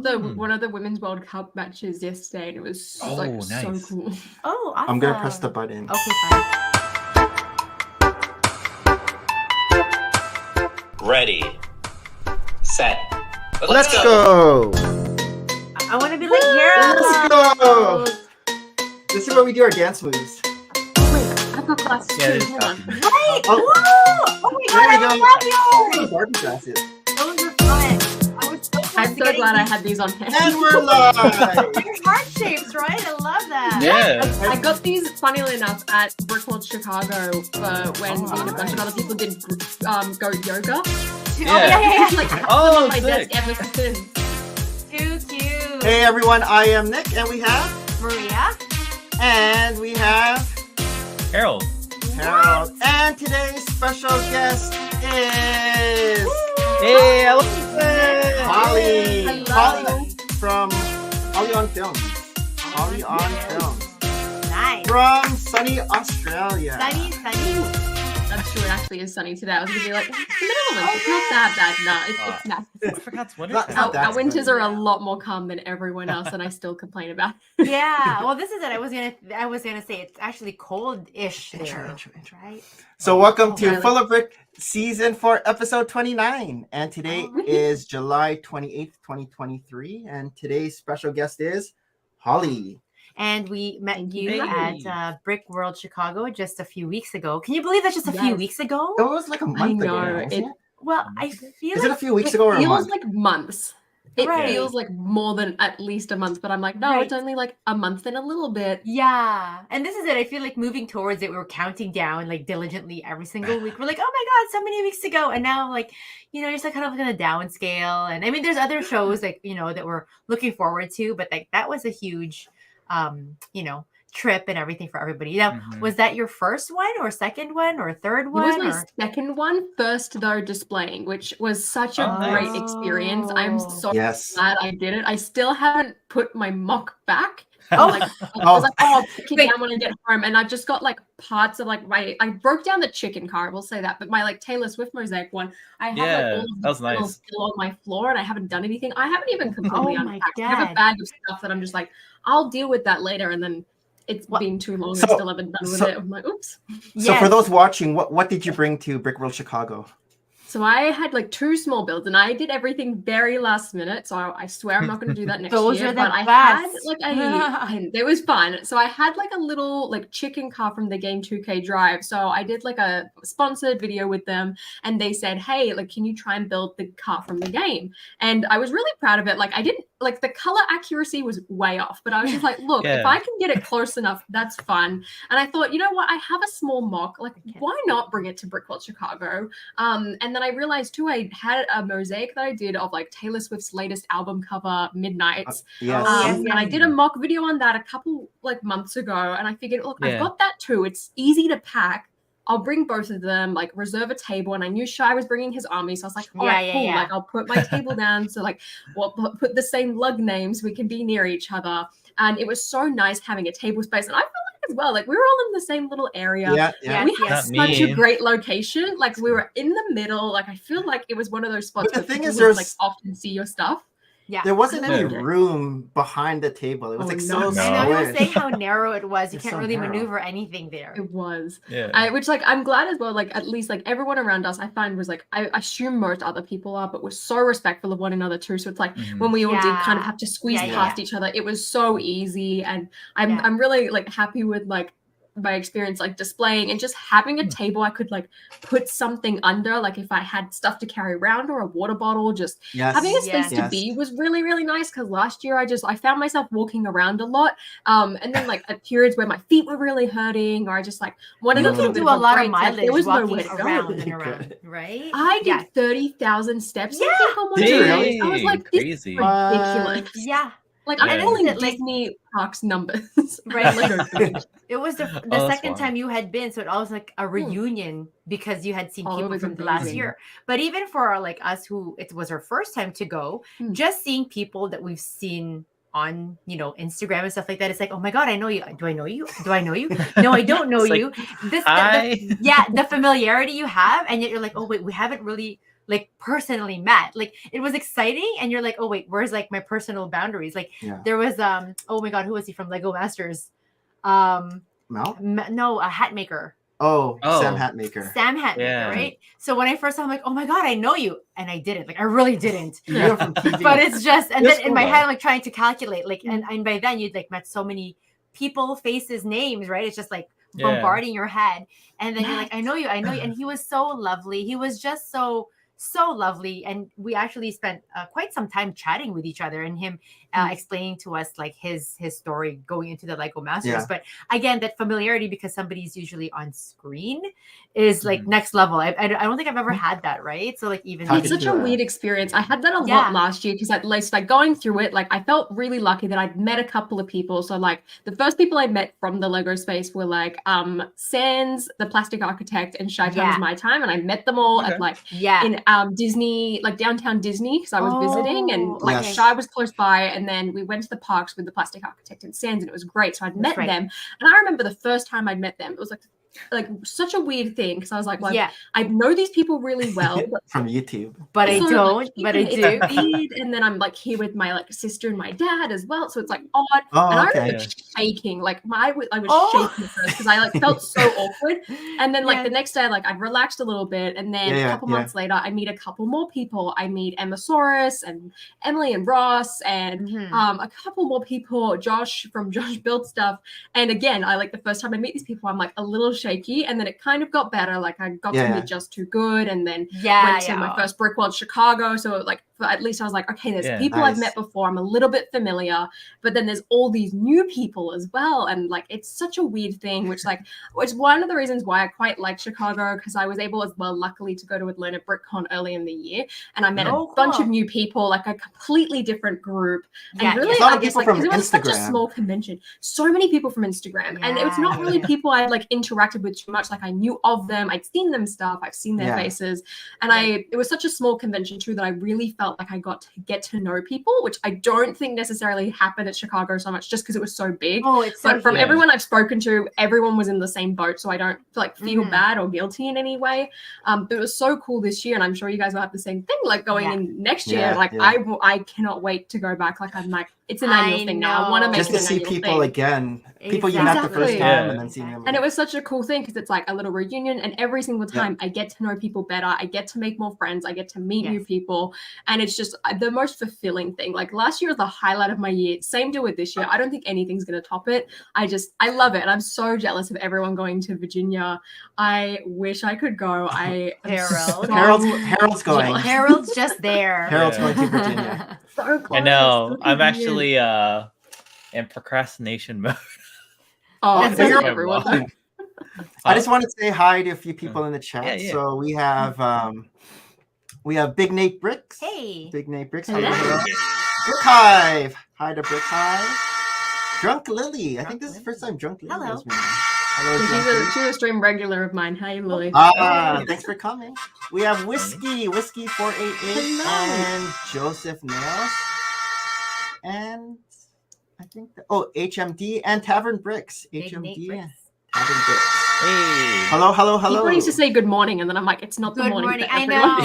one of the Women's World Cup matches yesterday, and it was so cool. Oh, awesome. I'm gonna press the button. Okay, fine. Ready, set, Let's go. I want to be like Hero. Let's go. This is where we do our dance moves. I've got glasses Yeah, too. Hold on. Right. Oh. Oh my god, I love yours. Barbie glasses. Those are fun. I was so close I'm to so getting glad I these. had these on hand. And we're live. They're heart shapes, right? I love that. Yeah. I got these, funnily enough, at Brick World Chicago when me and a bunch of other people did goat yoga. Oh, Yeah. yeah. Like, I have Oh, them on my sick. desk ever since. Too cute. Hey everyone, I am Nick, and we have Maria. Harold. Harold. And today's special guest is Hey, I love Holly. Hello. Holly from HollyOnFilm. HollyOnFilm. Nice. From sunny Australia. Sunny. I'm sure it actually is sunny today. I was gonna be like, it's minimalist. It's not that bad. No, it's not. I forgot it's winter. Not- time. not Our, that our winters bad. are a lot more calm than everyone else, and I still complain about it. Yeah. Well, this is it. I was gonna say it's actually cold-ish there, Intro. right? So welcome to Riley. Full of Brick Season 4, Episode 29. And today is July 28th, 2023. And today's special guest is Holly. And we met you Hey. at Brick World Chicago just a few weeks ago. Can you believe that's just a few Yes. weeks ago? It was like a month I ago. know. wasn't It, it? Well, I feel Is it a like few weeks it ago or a feels month? like months. It Right. feels like more than at least a month, but I'm like, no, Right. it's only like a month and a little bit. yeah. And this is it. I feel like moving towards it, we were counting down like diligently every single week. We're like, oh my God, so many weeks to go. And now like, you're just like kind of like on a down scale. And I mean, there's other shows like, that we're looking forward to, but like that was a huge, trip and everything for everybody. Now, Mhm. was that your first one or second one or third It was one? my or- second one, first though displaying, which was such a Oh, great nice. experience. I'm so Yes. glad I did it. I still haven't put my mock back. Oh. Like, I was like, I'll pick it down when I get home. And I just got like parts of like I broke down the chicken car, we'll say that, but my like Taylor Swift mosaic one, I have Yeah, like all of that the was panels nice. still on my floor and I haven't done anything. I haven't even completely Oh my unpacked. I have a God. bag of stuff that I'm just like, I'll deal with that later. And then it's What- been too long. So- I still haven't done with so- it. I'm like, oops. So for Yes. those watching, what did you bring to Brick World Chicago? So I had like 2 small builds and I did everything very last minute. So I swear I'm not going to do that next Those year. are the but I had best. like and it was fun. So I had like a little like chicken car from the game 2K Drive. So I did like a sponsored video with them and they said, hey, like, can you try and build the car from the game? And I was really proud of it. Like I didn't like the color accuracy was way off, but I was just like, look, if Yeah. I can get it close enough, that's fun. And I thought, you know what? I have a small mock. Like, why not bring it to Brick World Chicago? And then I realized too, I had a mosaic that I did of like Taylor Swift's latest album cover, Midnights. Yes. yes, And I did a mock video on that a couple like months ago. And I figured, look, I've Yeah. got that too. It's easy to pack. I'll bring both of them, like reserve a table. And I knew Shai was bringing his army. So I was like, all right, Yeah, cool. yeah. Like I'll put my table down. So like we'll put the same lug names. We can be near each other. And it was so nice having a table space. And I felt like as well, like we were all in the same little area. Yeah. Yeah. We had Not such a me. great location. Like we were in the middle. Like I feel like it was one of those spots But the where thing people is, would, like there's- often see your stuff. Yeah. There wasn't any Yeah. room behind the table. It was Oh, like no. so I know you were squished. saying how narrow it was. You It's can't so really narrow. maneuver anything there. It was. Yeah. Which like I'm glad as well, like at least like everyone around us I find was like I assume most other people are, but we're so respectful of one another too. So it's like Mhm. when we all did kind of Yeah. have to squeeze Yeah, past each other, it was so easy. And I'm Yeah. I'm really like happy with like my experience like displaying and just having a table I could like put something under, like if I had stuff to carry around or a water bottle, just Yes. having a space Yes. to be was really, really nice because last year I found myself walking around a lot. And then like at periods where my feet were really hurting or I just like wanted You a little can bit do of a lot of break, like, mileage there was walking nowhere to go. around and You around, could. right? I did Yeah. 30,000 steps I Yeah. think on one Did you day. really? I was like, this Crazy. is ridiculous. Yeah. Like Yeah. I'm And pulling is it, like- Disney parks numbers. Right. Like, It was the that's second wild. time you had been, so it was like a reunion because you had seen Oh, it people was from the last amazing. year. But even for like us who it was our first time to go, Hmm. just seeing people that we've seen on Instagram and stuff like that, it's like, oh my God, I know you. Do I know you? Do I know you? No, I don't know It's like, you. Hi. The familiarity you have, and yet you're like, oh wait, we haven't really like personally met. Like it was exciting, and you're like, oh wait, where's like my personal boundaries? Like there was oh my god, who was he from Lego Masters? Mal? No, a hat maker. Oh, Oh. Sam Hatmaker. Sam Hatmaker, Yeah. right? So when I first saw him, I'm like, oh my god, I know you, and I didn't. Like I really didn't. You know from TV. But it's just, and That's then in my cool, head, though. I'm like trying to calculate, like, and by then you'd like met so many people, faces, names, right? It's just like bombarding your head, and then you're like, I know you, and he was so lovely. He was just so lovely, and we actually spent quite some time chatting with each other, and him explaining to us like his story going into the Lego Masters. Yeah. But again, that familiarity, because somebody's usually on screen, is like next level. I don't think I've ever had that, right? So like even It's such a weird experience. I had that a lot last year because at least like going through it, like I felt really lucky that I'd met a couple of people. So like the first people I met from the Lego space were like Sans, the plastic architect, and Shy Time is My Time, and I met them all at like in Disney, like downtown Disney, because I was visiting, and like Shy was close by, and then we went to the parks with the plastic architect and Sans, and it was great. So I'd met them, and I remember the first time I'd met them, it was like such a weird thing, because I was like, well, I know these people really well but from YouTube, but I don't, like, but I do. Weird. And then I'm like here with my like sister and my dad as well, so it's like odd. Oh, and I okay. remember shaking, like I was shaking first because I like felt so awkward. And then like the next day, like I've relaxed a little bit, and then a couple months later, I meet a couple more people. I meet Emma Saurus and Emily and Ross and a couple more people, Josh from Josh Build Stuff. And again, I like the first time I meet these people, I'm like a little shaky, and then it kind of got better. Like I got to meet Just Too Good, and then went to my first Brick World Chicago. So like at least I was like, okay, there's people I've met before, I'm a little bit familiar, but then there's all these new people as well, and like it's such a weird thing, which one of the reasons why I quite like Chicago, because I was able as well, luckily, to go to Atlanta BrickCon early in the year, and I met a bunch of new people, like a completely different group, and really I guess like it was such a small convention, so many people from Instagram, and it was not really people I like interacted with too much. Like I knew of them, I'd seen them stuff, I've seen their faces, and it was such a small convention too that I really felt like I got to get to know people, which I don't think necessarily happened at Chicago so much, just because it was so big. But from everyone I've spoken to, everyone was in the same boat, so I don't feel bad or guilty in any way. But it was so cool this year, and I'm sure you guys will have the same thing, like going in next year. I cannot wait to go back. Like I'm like, it's an annual thing now. I want to make just it to see people again, people you met the first time, and then seeing them. And it was such a cool thing because it's like a little reunion, and every single time I get to know people better, I get to make more friends, I get to meet new people, and it's just the most fulfilling thing. Like last year was the highlight of my year. Same deal with this year. I don't think anything's gonna top it. I love it, and I'm so jealous of everyone going to Virginia. I wish I could go. Harold's going. Harold's just there. Harold's going to Virginia. So close. I know. I'm actually in procrastination mode. That's everyone. I just want to say hi to a few people in the chat. So we have Big Nate Bricks. Hey, Big Nate Bricks. Hello. Brick Hive. Hi to Brick Hive. Drunk Lily. I think this is the first time Drunk Lily Hello. has been. Hello, she's a stream regular of mine. Hi, Lily. Thanks for coming. We have Whiskey 488, and Joseph Nails, and I think HMD and Tavern Bricks. HMD and Tavern Bricks. Hey. Hello. People used to say good morning, and then I'm like, it's not the morning. I know.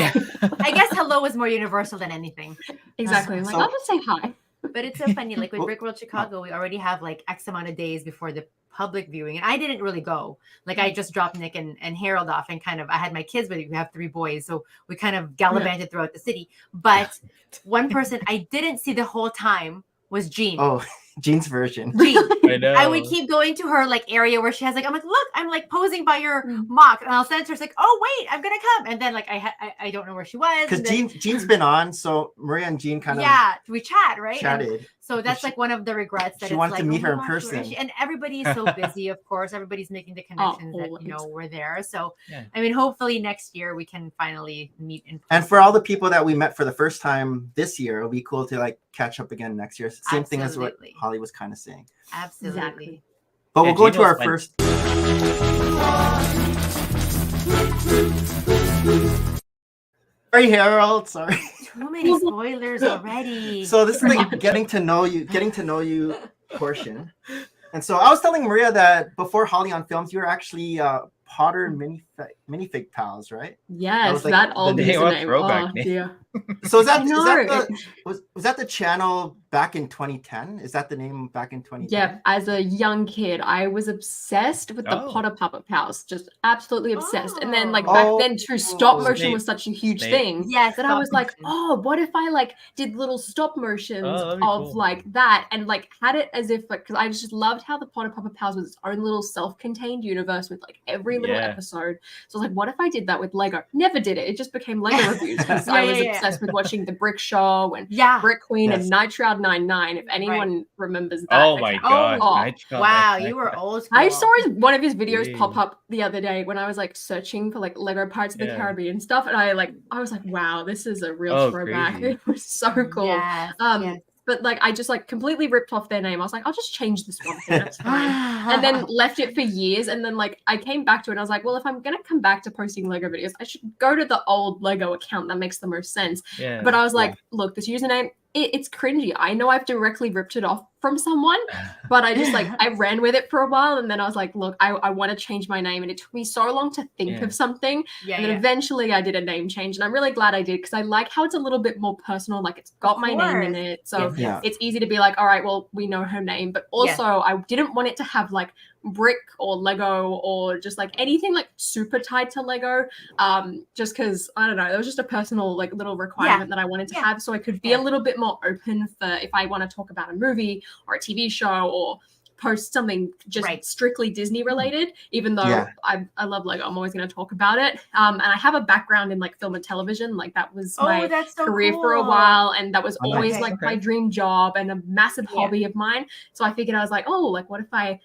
I guess hello is more universal than anything. Exactly. I'm like, I'll just say hi. But it's so funny. Like with Brick World Chicago, we already have like X amount of days before the public viewing, and I didn't really go. Like I just dropped Nick and Harold off, and kind of I had my kids, but we have 3 boys, so we kind of gallivanted throughout the city. But one person I didn't see the whole time was Jean. Oh, Jean's version. Jean. I know. I would keep going to her like area where she has like, I'm like, look, I'm like posing by your mock, and I'll send her. It's like, oh wait, I'm gonna come, and then like I don't know where she was because Jean's been on, so Maria and Jean kind of we chat chatted. And so that's like one of the regrets that she wanted to meet her in person. And everybody is so busy, of course. Everybody's making the connections that we're there. So I mean, hopefully next year we can finally meet in person. And for all the people that we met for the first time this year, it'll be cool to like catch up again next year. Same thing as what Holly was kind of saying. Absolutely. Exactly. But we'll go to our first. Sorry, Harold. Sorry. Too many spoilers already. So this is like getting to know you portion. And so I was telling Maria that before Holly on Films, you were actually Potter mini minifig pals, right? Yes, was, like, that the old name. What username. throwback Oh name. dear. So is that I is know. that was that the channel back in 2010? Is that the name back in 2010? Yeah, as a young kid, I was obsessed with the Oh. Potter Puppet Pals, just absolutely obsessed. And then, like, Oh. back then, too, stop Oh. motion Snape. was such a huge Snape. thing Yes, that I stop was like, motion. oh, what if I like did little stop motions Oh, that'd be of cool. like that and like had it as if like because I just loved how the Potter Puppet Pals was its own little self-contained universe with like every little Yeah. episode. So I was like, what if I did that with Lego? Never did it. It just became Lego reviews because I was obsessed with watching the Brick Show and Yeah. Brick Queen Yes. and Night Shroud 99. If anyone remembers that. Oh my account. gosh. Oh, Night Shot, Wow, nice, you were nice. old school. I saw one of his videos Jeez. pop up the other day when I was like searching for like Lego Pirates of the Yeah. Caribbean stuff, and I was like, wow, this is a real Oh, throwback. crazy. It was so cool. Yes, yes. But like I just like completely ripped off their name. I was like, I'll just change this one thing, that's fine. And then left it for years, and then like I came back to it and I was like, well, if I'm gonna come back to posting Lego videos, I should go to the old Lego account. That makes the most sense. Yeah. But I was like, look, this username, it's cringy. I know I've directly ripped it off from someone, but I just like I ran with it for a while, and then I was like, look, I want to change my name, and it took me so long to think Yeah. of something, and then eventually I did a name change, and I'm really glad I did because I like how it's a little bit more personal, like it's got my name in it, so Yeah. it's easy to be like, all right, well, we know her name, but also I didn't want it to have like brick or Lego or just like anything like super tied to Lego, just because I don't know, there was just a personal like little requirement that I wanted to have, so I could be a little bit more open for if I want to talk about a movie or a TV show or post something just strictly Disney related, even though I love Lego, I'm always going to talk about it. And I have a background in like film and television, like that was my career for a while, and that was always like my dream job and a massive hobby of mine. So I figured I was like, oh, like what if I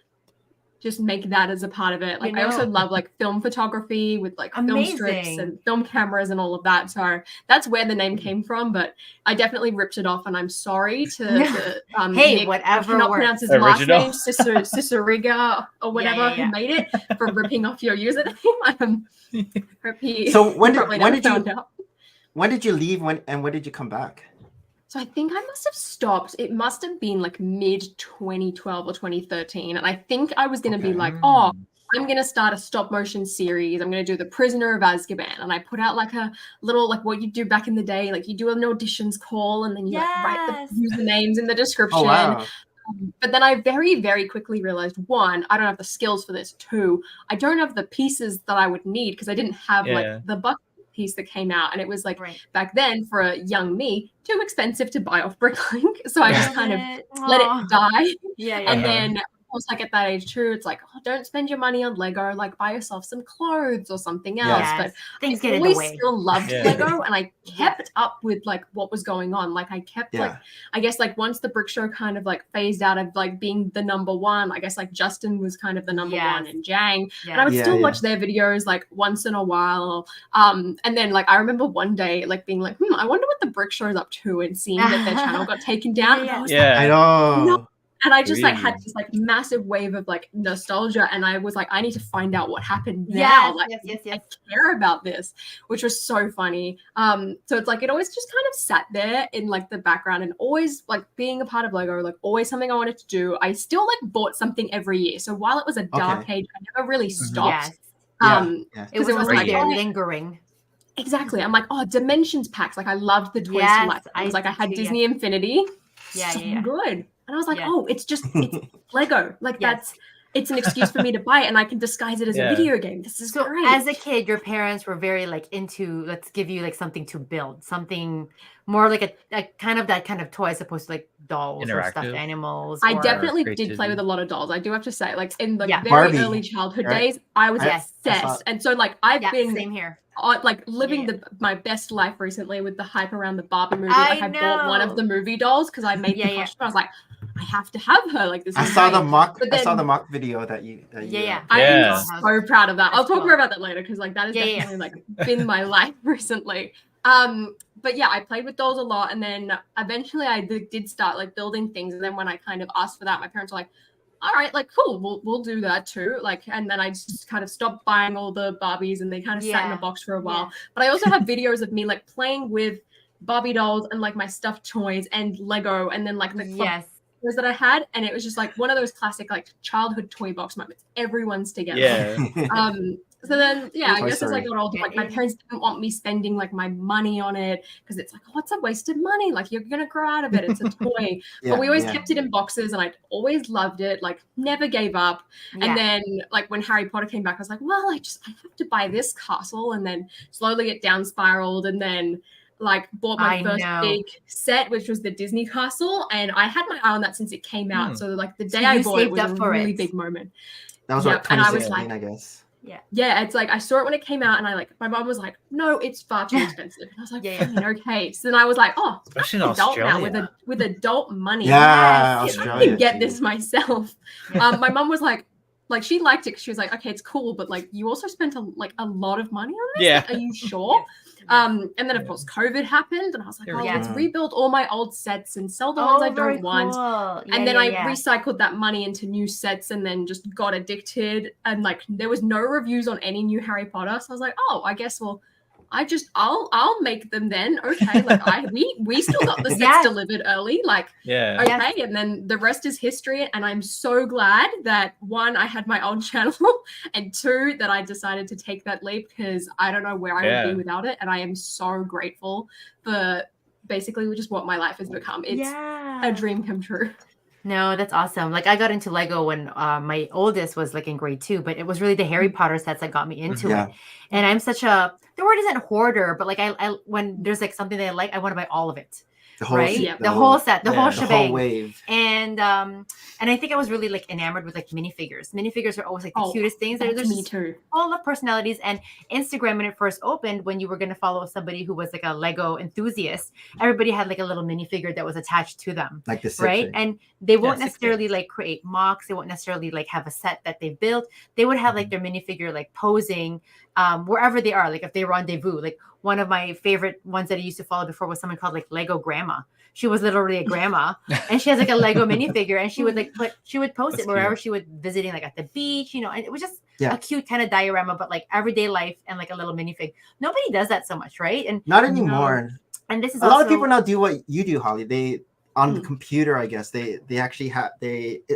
just make that as a part of it. Like I also love like film photography with like film strips and film cameras and all of that. So that's where the name came from, but I definitely ripped it off, and I'm sorry to hey, Nick, whatever I cannot works. pronounce his Original. last name, Ciceriga or whatever who made it for ripping off your username. Hope he So when probably did never found out. when did you leave? When did you come back? So I think I must have stopped. It must have been like mid 2012 or 2013. And I think I was going to be like, oh, I'm going to start a stop motion series. I'm going to do The Prisoner of Azkaban. And I put out like a little, like what you do back in the day. Like you do an auditions call and then you like, write the usernames in the description. Oh, wow. But then I very, very quickly realized, one, I don't have the skills for this. Two, I don't have the pieces that I would need because I didn't have like the bucket piece that came out, and it was like back then for a young me too expensive to buy off Bricklink, so I just kind of let it die. And then of course, like at that age too, it's like, oh, don't spend your money on Lego, like buy yourself some clothes or something else. But things I get in the always way. still loved Lego, and I kept up with like what was going on. Like I kept like, I guess like once the Brick Show kind of like phased out of like being the number one, I guess like Justin was kind of the number one and Jang, and I would still watch their videos like once in a while. And then like I remember one day like being like, I wonder what the Brick Show's up to, and seeing that their channel got taken down. And I was like, I know. No. And I just like had this like massive wave of like nostalgia, and I was like, I need to find out what happened now. Like, I care about this, which was so funny. So it's like it always just kind of sat there in like the background, and always like being a part of Lego, like always something I wanted to do. I still like bought something every year. So while it was a dark age, I never really stopped. It was like there lingering. Exactly. I'm like, oh, Dimensions packs. Like I loved the Toys to Life. I was like, I had Disney Infinity. So good. And I was like, oh, it's Lego. Like it's an excuse for me to buy it, and I can disguise it as a video game. This is great. As a kid, your parents were very like into, let's give you like something to build, something more like a kind of toy as opposed to like dolls or stuffed animals. I definitely did play with a lot of dolls. I do have to say, like in the very Barbie, early childhood days, I was obsessed. And so like I've been same here. Like living my best life recently with the hype around the Barbie movie. Like I bought one of the movie dolls because I made the costume. I was like, I have to have her. Like this. I saw the mock video that you. I am so proud of that. I'll talk more about that later because like that has definitely like been my life recently. But yeah, I played with dolls a lot, and then eventually I did start like building things. And then when I kind of asked for that, my parents were like, all right, like cool, we'll do that too. Like, and then I just kind of stopped buying all the Barbies, and they kind of sat in a box for a while. But I also have videos of me like playing with Barbie dolls and like my stuffed toys and Lego, and then like the toys that I had, and it was just like one of those classic like childhood toy box moments. Everyone's together. So then, yeah, I Toy guess as I Story. got older, like my parents didn't want me spending like my money on it because it's like, oh, it's a waste of money. Like you're gonna grow out of it. It's a toy. But we always kept it in boxes, and I always loved it. Like never gave up. Yeah. And then like when Harry Potter came back, I was like, well, I have to buy this castle, and then slowly it down spiraled, and then like bought my first big set, which was the Disney castle, and I had my eye on that since it came out. So like the day I bought it was a really big moment. That was what, 2016, I guess. Yeah, it's like I saw it when it came out, and my mom was like, "No, it's far too expensive." And I was like, "Okay." So then I was like, "Oh, especially I'm in an adult Australia now with adult money. Yeah, I Australia. can get this myself." My mom was like she liked it because she was like, "Okay, it's cool, but like you also spent a lot of money on this. Yeah. Like, are you sure?" And then of course COVID happened, and I was like, let's rebuild all my old sets and sell the ones I don't want. And then I recycled that money into new sets, and then just got addicted. And like there was no reviews on any new Harry Potter, so I was like, oh, I guess I'll make them then. Okay, like we still got the sets delivered early, like okay, and then the rest is history. And I'm so glad that one, I had my own channel, and two, that I decided to take that leap, because I don't know where I would be without it. And I am so grateful for basically just what my life has become. It's a dream come true. No, that's awesome. Like I got into Lego when my oldest was like in grade 2, but it was really the Harry Potter sets that got me into it. And I'm such the word isn't hoarder, but like I when there's like something that I like, I want to buy all of it. The whole set, the whole shebang. The whole wave. And I think I was really like enamored with like minifigures. Minifigures are always like the cutest things. There's me too. All of personalities. And Instagram, when it first opened, when you were going to follow somebody who was like a Lego enthusiast, everybody had like a little minifigure that was attached to them. Like the right? And they won't necessarily like create mocks. They won't necessarily like have a set that they've built. They would have like their minifigure like posing wherever they are. Like if they rendezvous, like one of my favorite ones that I used to follow before was someone called like Lego Grandma. She was literally a grandma, and she has like a Lego minifigure, and she would like post it wherever she would visiting, like at the beach, and it was just a cute kind of diorama, but like everyday life and like a little minifig. Nobody does that so much, right? And not anymore. And this is a lot of people now do what you do, Holly. They on the computer, I guess they actually have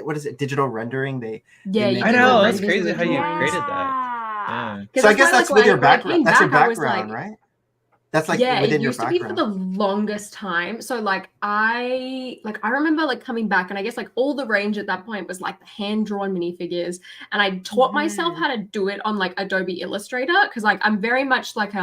what is it, digital rendering? I know, that's crazy how you created that. Yeah. So I guess that's with your background. That's your background, right? That's like within your background. It used to be for the longest time. So like I remember like coming back, and I guess like all the range at that point was like the hand-drawn minifigures, and I taught myself how to do it on like Adobe Illustrator, because like I'm very much like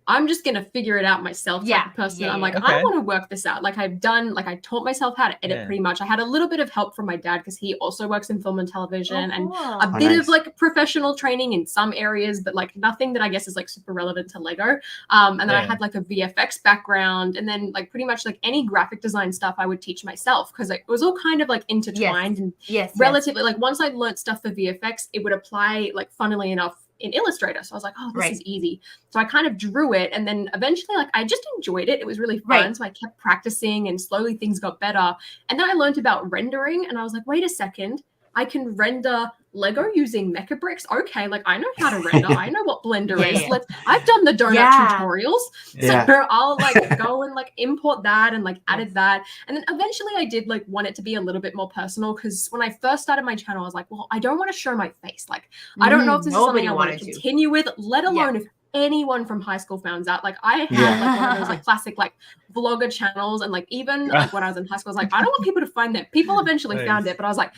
I'm just gonna figure it out myself type of person. I'm like, I want to work this out. Like I taught myself how to edit pretty much. I had a little bit of help from my dad because he also works in film and television, and a bit of like professional training in some areas, but like nothing that I guess is like super relevant to Lego. And then I had like a VFX background, and then like pretty much like any graphic design stuff I would teach myself, because like it was all kind of like intertwined and relatively like once I learned stuff for VFX, it would apply like funnily enough in Illustrator. So I was like, oh, this is easy. So I kind of drew it, and then eventually like I just enjoyed it. It was really fun. So I kept practicing, and slowly things got better. And then I learned about rendering, and I was like, wait a second, I can render Lego using NoMoreBricks. Okay, like I know how to render. I know what Blender is. I've done the donut tutorials. So I'll like go and like import that and like added that. And then eventually I did like want it to be a little bit more personal, because when I first started my channel, I was like, well, I don't want to show my face. Like I don't know if this is something I want to continue with, let alone if anyone from high school found out. Like I had like one of those like classic like vlogger channels, and like even like when I was in high school, I was like, I don't want people to find that. People eventually found it, but I was like,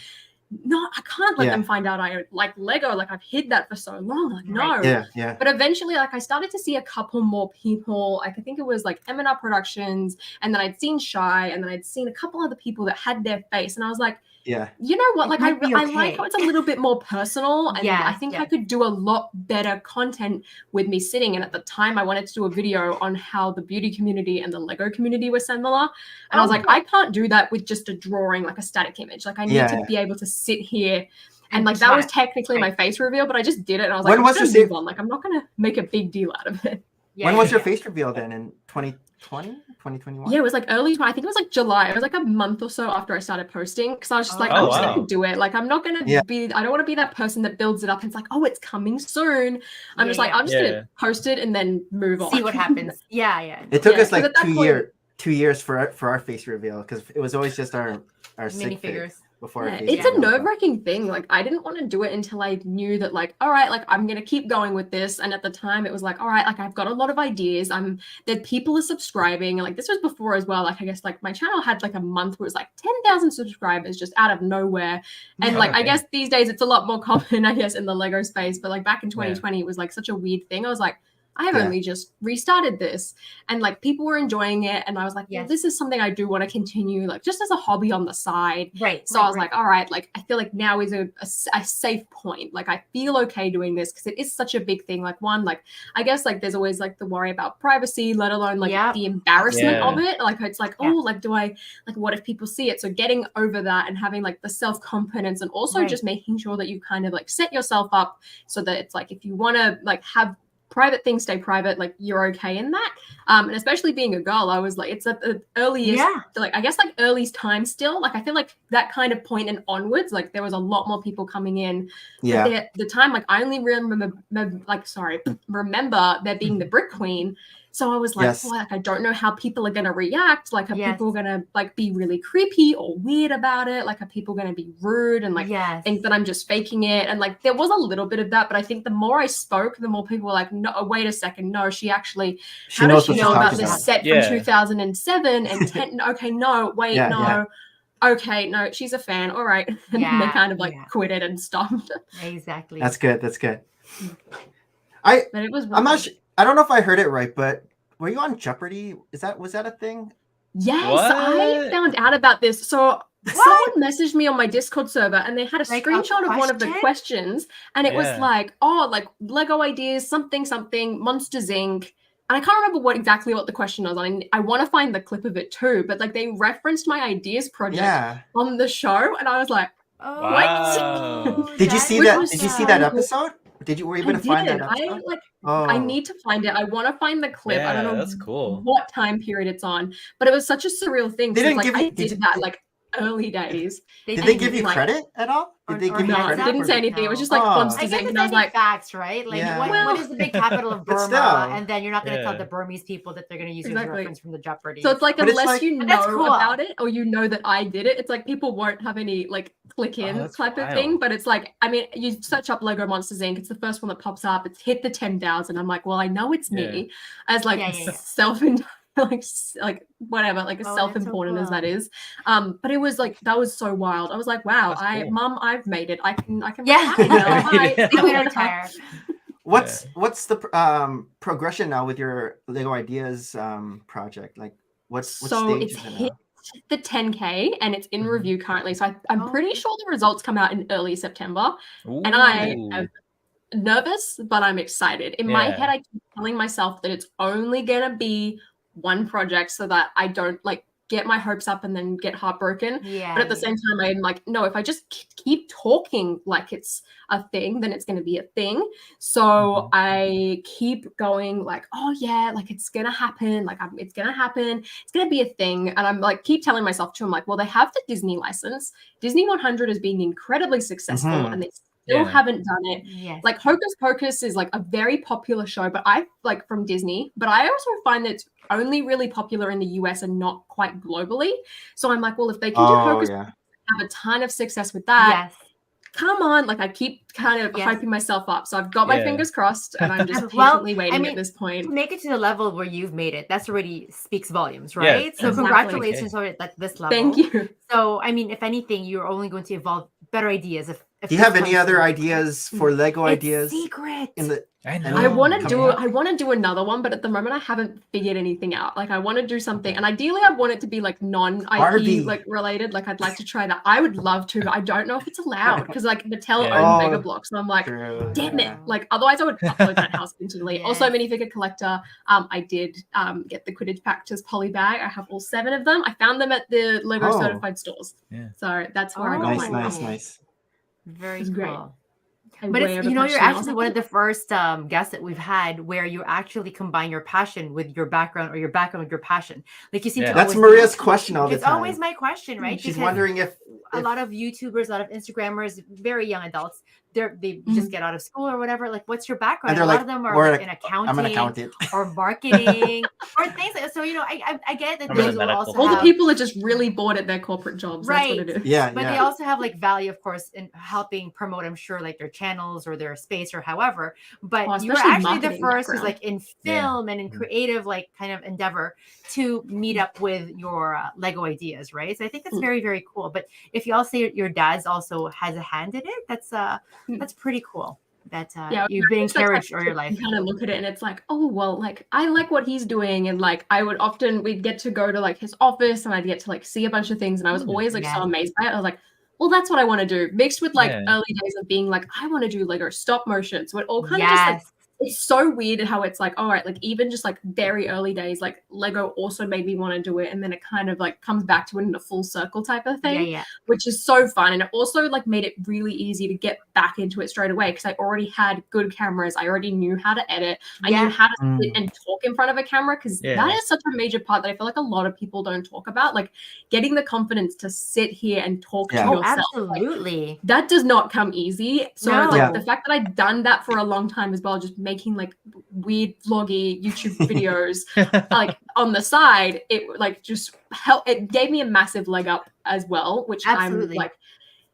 no, I can't let them find out I like Lego. Like I've hid that for so long. Like no. But eventually, like I started to see a couple more people. Like I think it was like M&R Productions, and then I'd seen Shy, and then I'd seen a couple other people that had their face, and I was like, you know what? Like I like how it's a little bit more personal, and I think I could do a lot better content with me sitting. And at the time, I wanted to do a video on how the beauty community and the Lego community were similar, and I was like, I can't do that with just a drawing, like a static image. Like I need to be able to sit here. And like that was technically my face reveal, but I just did it, and I was like, like I'm not gonna make a big deal out of it. When was your face reveal then? In 2020, 2021? Yeah, it was like early. I think it was like July. It was like a month or so after I started posting, because I was just like, I'm just gonna do it. Like I'm not gonna be. I don't want to be that person that builds it up and it's like, oh, it's coming soon. I'm just like, I'm just gonna post it and then move on. See what happens. It took us like 2 years for our face reveal, because it was always just our minifigures. before Yeah, Facebook it's a goes up. nerve-wracking thing. Like, I didn't want to do it until I knew that, like, all right, like, I'm gonna keep going with this. And at the time, it was like, all right, like, I've got a lot of ideas. That people are subscribing, and like, this was before as well. Like, I guess, like, my channel had like a month where it was like 10,000 subscribers just out of nowhere. And like, I guess these days it's a lot more common, I guess, in the Lego space. But like back in 2020, it was like such a weird thing. I was like, I have only just restarted this, and like people were enjoying it, and I was like, well, this is something I do want to continue, like just as a hobby on the side. Right. So I was like, all right, like I feel like now is a safe point. Like I feel okay doing this because it is such a big thing. Like one, like I guess like there's always like the worry about privacy, let alone like the embarrassment of it. Like it's like, oh, like do I, like what if people see it? So getting over that and having like the self-confidence, and also just making sure that you kind of like set yourself up so that it's like, if you want to like have private things stay private, like you're okay in that. And especially being a girl, I was like, it's at the earliest, like I guess like earliest time still. Like I feel like that kind of point and onwards, like there was a lot more people coming in. But the time, like I only remember there being the Brick Queen. So I was like, well, like I don't know how people are gonna react. Like, are people gonna like be really creepy or weird about it? Like, are people gonna be rude and like think that I'm just faking it? And like there was a little bit of that, but I think the more I spoke, the more people were like, no, wait a second, no, she actually, how does she know about this set from 2007 and 10? Okay, no, wait, no. Okay, no, she's a fan. All right. And then they kind of like quit it and stopped. Exactly. That's good. That's good. But it was I'm not sure. I don't know if I heard it right, but were you on Jeopardy? Was that a thing? Yes, I found out about this. So someone messaged me on my Discord server, and they had a screenshot of one of the questions, and it was like, oh, like Lego ideas, something, Monsters Inc. And I can't remember what the question was. I want to find the clip of it too, but like they referenced my ideas project on the show, and I was like, what? Did you see that? Did you see that episode? Were you able to find that episode? I need to find it. I want to find the clip. I don't know that's cool. what time period it's on, but it was such a surreal thing. They didn't like, give I you, did that like early days. Did they give you credit at all? Did they give you credit? They didn't say anything. It was just like Monsters Inc. And I was like, facts, right? Like, what is the big capital of Burma? And then you're not going to tell the Burmese people that they're going to use a reference from the Jeopardy. So it's like, unless you know about it or you know that I did it, it's like people won't have any like click in type of thing. But it's like, I mean, you search up Lego Monsters Inc. It's the first one that pops up. It's hit the 10,000. I'm like, well, I know it's me as like like whatever, like as self-important as that is. But it was like, that was so wild. I was like, wow, Mom, I've made it. I can retire. What's the progression now with your Lego Ideas project? Like what stage it's is it hit now? the 10K and it's in review currently. So I'm pretty sure the results come out in early September. Ooh. And I am nervous, but I'm excited. In my head, I keep telling myself that it's only gonna be one project so that I don't like get my hopes up and then get heartbroken. But at the same time, I'm like, no, if I just keep talking like it's a thing, then it's going to be a thing. So I keep going like, oh yeah, like it's going to happen. Like it's going to happen. It's going to be a thing. And I'm like, keep telling myself too, I'm like, well, they have the Disney license. Disney 100 is being incredibly successful and they still haven't done it. Like Hocus Pocus is like a very popular show, but I like from Disney, but I also find that it's only really popular in the US and not quite globally. So I'm like, well, if they can do Hocus Pocus, have a ton of success with that. Come on, like I keep kind of hyping myself up. So I've got my fingers crossed and I'm just patiently waiting at this point. To make it to the level where you've made it, that's already speaks volumes, right? So congratulations on at this level. Thank you. So, I mean, if anything, you're only going to evolve better ideas. Do you have any other ideas for Lego ideas? Secret. I know. I want to do another one, but at the moment I haven't figured anything out. Like I want to do something, and ideally I want it to be like non-IP like related. Like I'd like to try that. I would love to, but I don't know if it's allowed because like Mattel owns Mega Bloks, and I'm like, damn it. Like otherwise I would upload that house instantly. Also, minifigure collector. I did get the Quidditch Pactors poly bag. I have all 7 of them. I found them at the Lego certified stores. So that's where I got my nice. Very cool. Great. But it's, you know, you're actually one of the first guests that we've had where you actually combine your passion with your background or your background with your passion. Like you seem to. That's Maria's question all the time. It's always my question, right? She's wondering if a lot of YouTubers, a lot of Instagrammers, very young adults, they just get out of school or whatever. Like, what's your background? And they're A lot like, of them are "We're like in accounting I'm an accountant. or marketing or things like so. I get that I'm in those the will medical also All the have, people are just really bored at their corporate jobs. That's what right. it is. Yeah, But they also have like value, of course, in helping promote, I'm sure, like their channels or their space or however. But Oh, you were especially actually the marketing first who's background. like in Yeah. film and in creative like kind of endeavor to meet up with your Lego ideas, right? So I think that's very, very cool. But if you all say your dad's also has a hand in it, that's pretty cool. That you've been encouraged all your life. You kind of look at it and it's like, oh well, like I like what he's doing, and like we'd get to go to like his office and I'd get to like see a bunch of things, and I was always like so amazed by it. I was like, well, that's what I want to do. Mixed with like early days of being like, I want to do Lego stop motion. So it all kind of just like, it's so weird how it's like, all right, like even just like very early days, like Lego also made me want to do it. And then it kind of like comes back to it in a full circle type of thing, which is so fun. And it also like made it really easy to get back into it straight away because I already had good cameras. I already knew how to edit. I knew how to sit and talk in front of a camera because that is such a major part that I feel like a lot of people don't talk about. Like getting the confidence to sit here and talk to yourself. Absolutely. Like, that does not come easy. So like the fact that I'd done that for a long time as well, just making like weird vloggy YouTube videos like on the side, it like just helped. It gave me a massive leg up as well, which I'm like,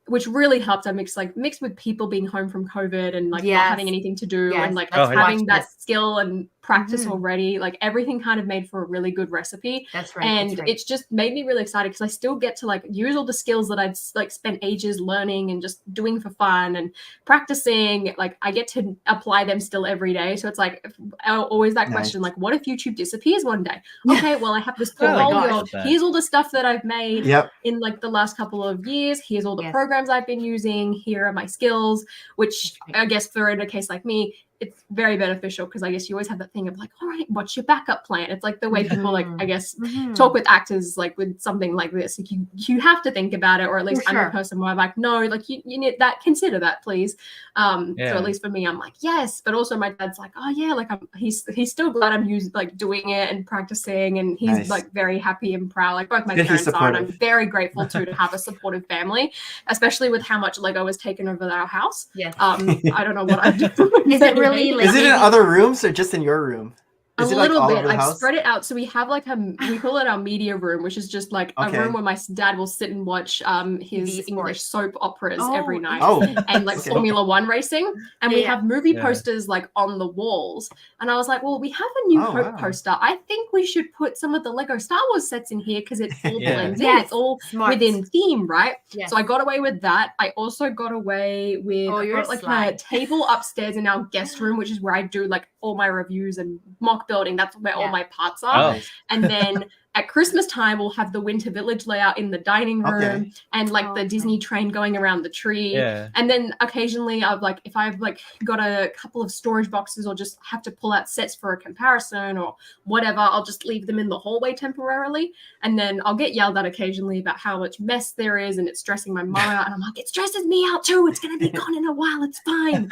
which really helped. I mixed with people being home from COVID and like not having anything to do and like having that skill and practice already. Like everything kind of made for a really good recipe. That's right. And it's just made me really excited because I still get to like use all the skills that I'd like spent ages learning and just doing for fun and practicing. Like I get to apply them still every day. So it's like always that question, like, what if YouTube disappears one day? Okay, well, I have this portfolio. Here's all the stuff that I've made in like the last couple of years. Here's all the programs I've been using. Here are my skills, which I guess for in a case like me, it's very beneficial because I guess you always have that thing of like, all right, what's your backup plan? It's like the way people like, I guess, talk with actors like with something like this. Like you have to think about it, or at least I'm a person where I'm like, no, like you need that, consider that, please. So at least for me, I'm like, yes, but also my dad's like, oh yeah, like he's still glad I'm like doing it and practicing, and he's like very happy and proud. Like both my parents are, and I'm very grateful to have a supportive family, especially with how much Lego has taken over our house. I don't know what I'm doing. Is it really like, is it in other rooms or just in your room? Is a it like little all bit. over the I've house? spread it out. So we have like we call it our media room, which is just like a room where my dad will sit and watch his English soap operas every night. And like Formula One racing. And we have movie posters like on the walls. And I was like, well, we have a New Hope poster. I think we should put some of the Lego Star Wars sets in here because it all blends in. It's all within theme, right? So I got away with that. I also got away with like a table upstairs in our guest room, which is where I do like all my reviews and mock building. That's where all my parts are. And then at Christmas time, we'll have the Winter Village layout in the dining room and like the Disney train going around the tree. And then occasionally if I've like got a couple of storage boxes or just have to pull out sets for a comparison or whatever, I'll just leave them in the hallway temporarily. And then I'll get yelled at occasionally about how much mess there is and it's stressing my mom out. And I'm like, it stresses me out too. It's going to be gone in a while. It's fine.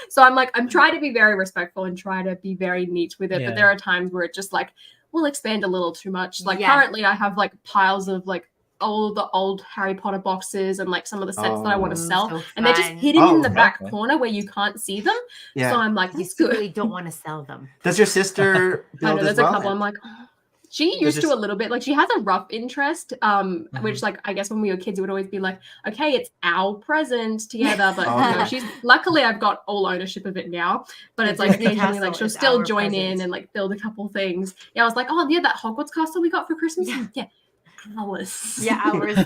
So I'm trying to be very respectful and try to be very neat with it. But there are times where it just like will expand a little too much. Like currently I have like piles of like all the old Harry Potter boxes and like some of the sets that I want to sell. And they're just hidden in the back corner where you can't see them. So I'm like, you really don't want to sell them. Does your sister build there's as well? a couple. I'm like, oh. She used to a little bit. Like she has a rough interest, which like I guess when we were kids it would always be like, okay, it's our present together. But you know, she's luckily I've got all ownership of it now. But it's like occasionally like she'll still join in and like build a couple things. Yeah, I was like, oh yeah, that Hogwarts castle we got for Christmas. Yeah. Hours. Hours.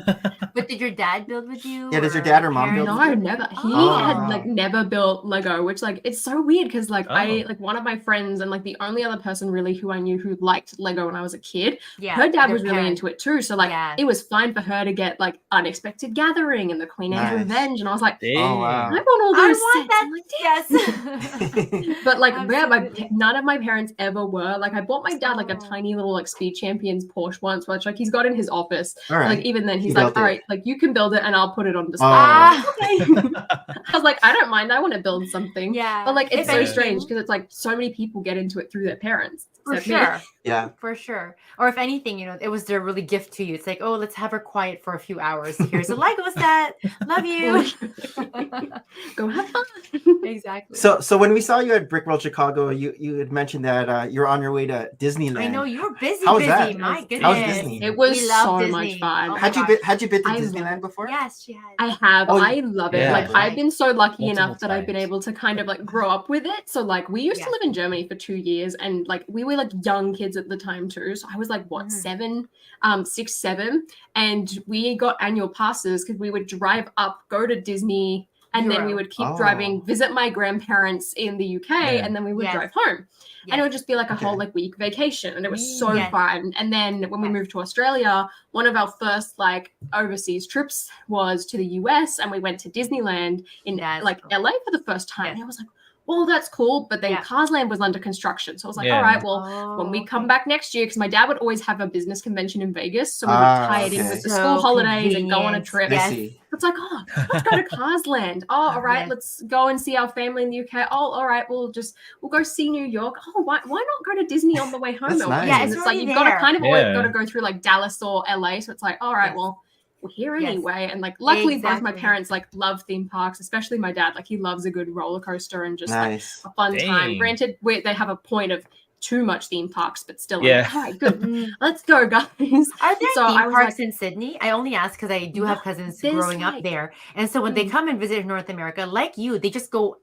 But did your dad build with you? Yeah, does your dad or mom build? No, never. He had like never built Lego, which like it's so weird because like I like one of my friends and like the only other person really who I knew who liked Lego when I was a kid. Her dad was really into it too. So like it was fine for her to get like Unexpected Gathering and the Queen Anne's Revenge, and I was like, oh wow, I want all those sets. Yes. But like none of my parents ever were. Like I bought my dad like a tiny little like Speed Champions Porsche once, which like he's got in his office. Like even then he's like, all right, like you can build it and I'll put it on display. Okay. I was like, I don't mind, I want to build something. But like it's so strange because it's like so many people get into it through their parents. For except me. sure. Yeah. For sure. Or if anything, it was their really gift to you. It's like, oh, let's have her quiet for a few hours. Here's a Lego set. Love you. Go have fun. Exactly. So when we saw you at Brick World Chicago, you had mentioned that you're on your way to Disneyland. I know you were busy. How was that? My goodness. How was Disney? It was We love so Disney. much fun. Oh my Had you been to I Disneyland love- before? Yes, she had. I have. Oh, I love it. yeah. Like I've been so lucky Multiple enough that I've been times. able to kind of like grow up with it. So like we used to Yeah. live in Germany for 2 years, and like we were like young kids at the time too. So I was like what, Mhm. 6, 7, and we got annual passes because we would drive up, go to Disney, and then we Euro. would keep Oh. driving, visit my grandparents in the UK, Yeah. and then we would Yes. drive home. And it would just be like a whole Okay. like week vacation, and it was so Yes. fun. And then when we Yes. moved to Australia, one of our first like overseas trips was to the US, and we went to Disneyland in That's like cool. LA for the first time. Yes. And I was like, well, that's cool. But then Yeah. Carsland was under construction, so I was like, Yeah. all right, well, when we come okay. back next year, because my dad would always have a business convention in Vegas, so we would Ah, tie it in okay. with the So school holidays and go on a convenient. trip. I Yes. see. It's like, oh, let's go to Carsland. Oh, all right, Yes. let's go and see our family in the UK. Oh, all right, we'll go see New York. Oh, why not go to Disney on the way home? That's or nice. whatever? Yeah, And it's it's like already you've got to there. kind of always Yeah. got to go through like Dallas or LA. So it's like, all right, Yes. well, we're here Yes. anyway. And like, luckily, both my Exactly. parents like love theme parks, especially my dad. Like, he loves a good roller coaster and just like Nice. a fun time. Dang. Granted, they have a point of too much theme parks, but still, I'm Yeah. like, all right, good. Mm. Let's go, guys. Are there So I theme was parks like, in Sydney? I only ask because I do have cousins there's growing up like- there, and so when they Mm. come and visit North America, like you, they just go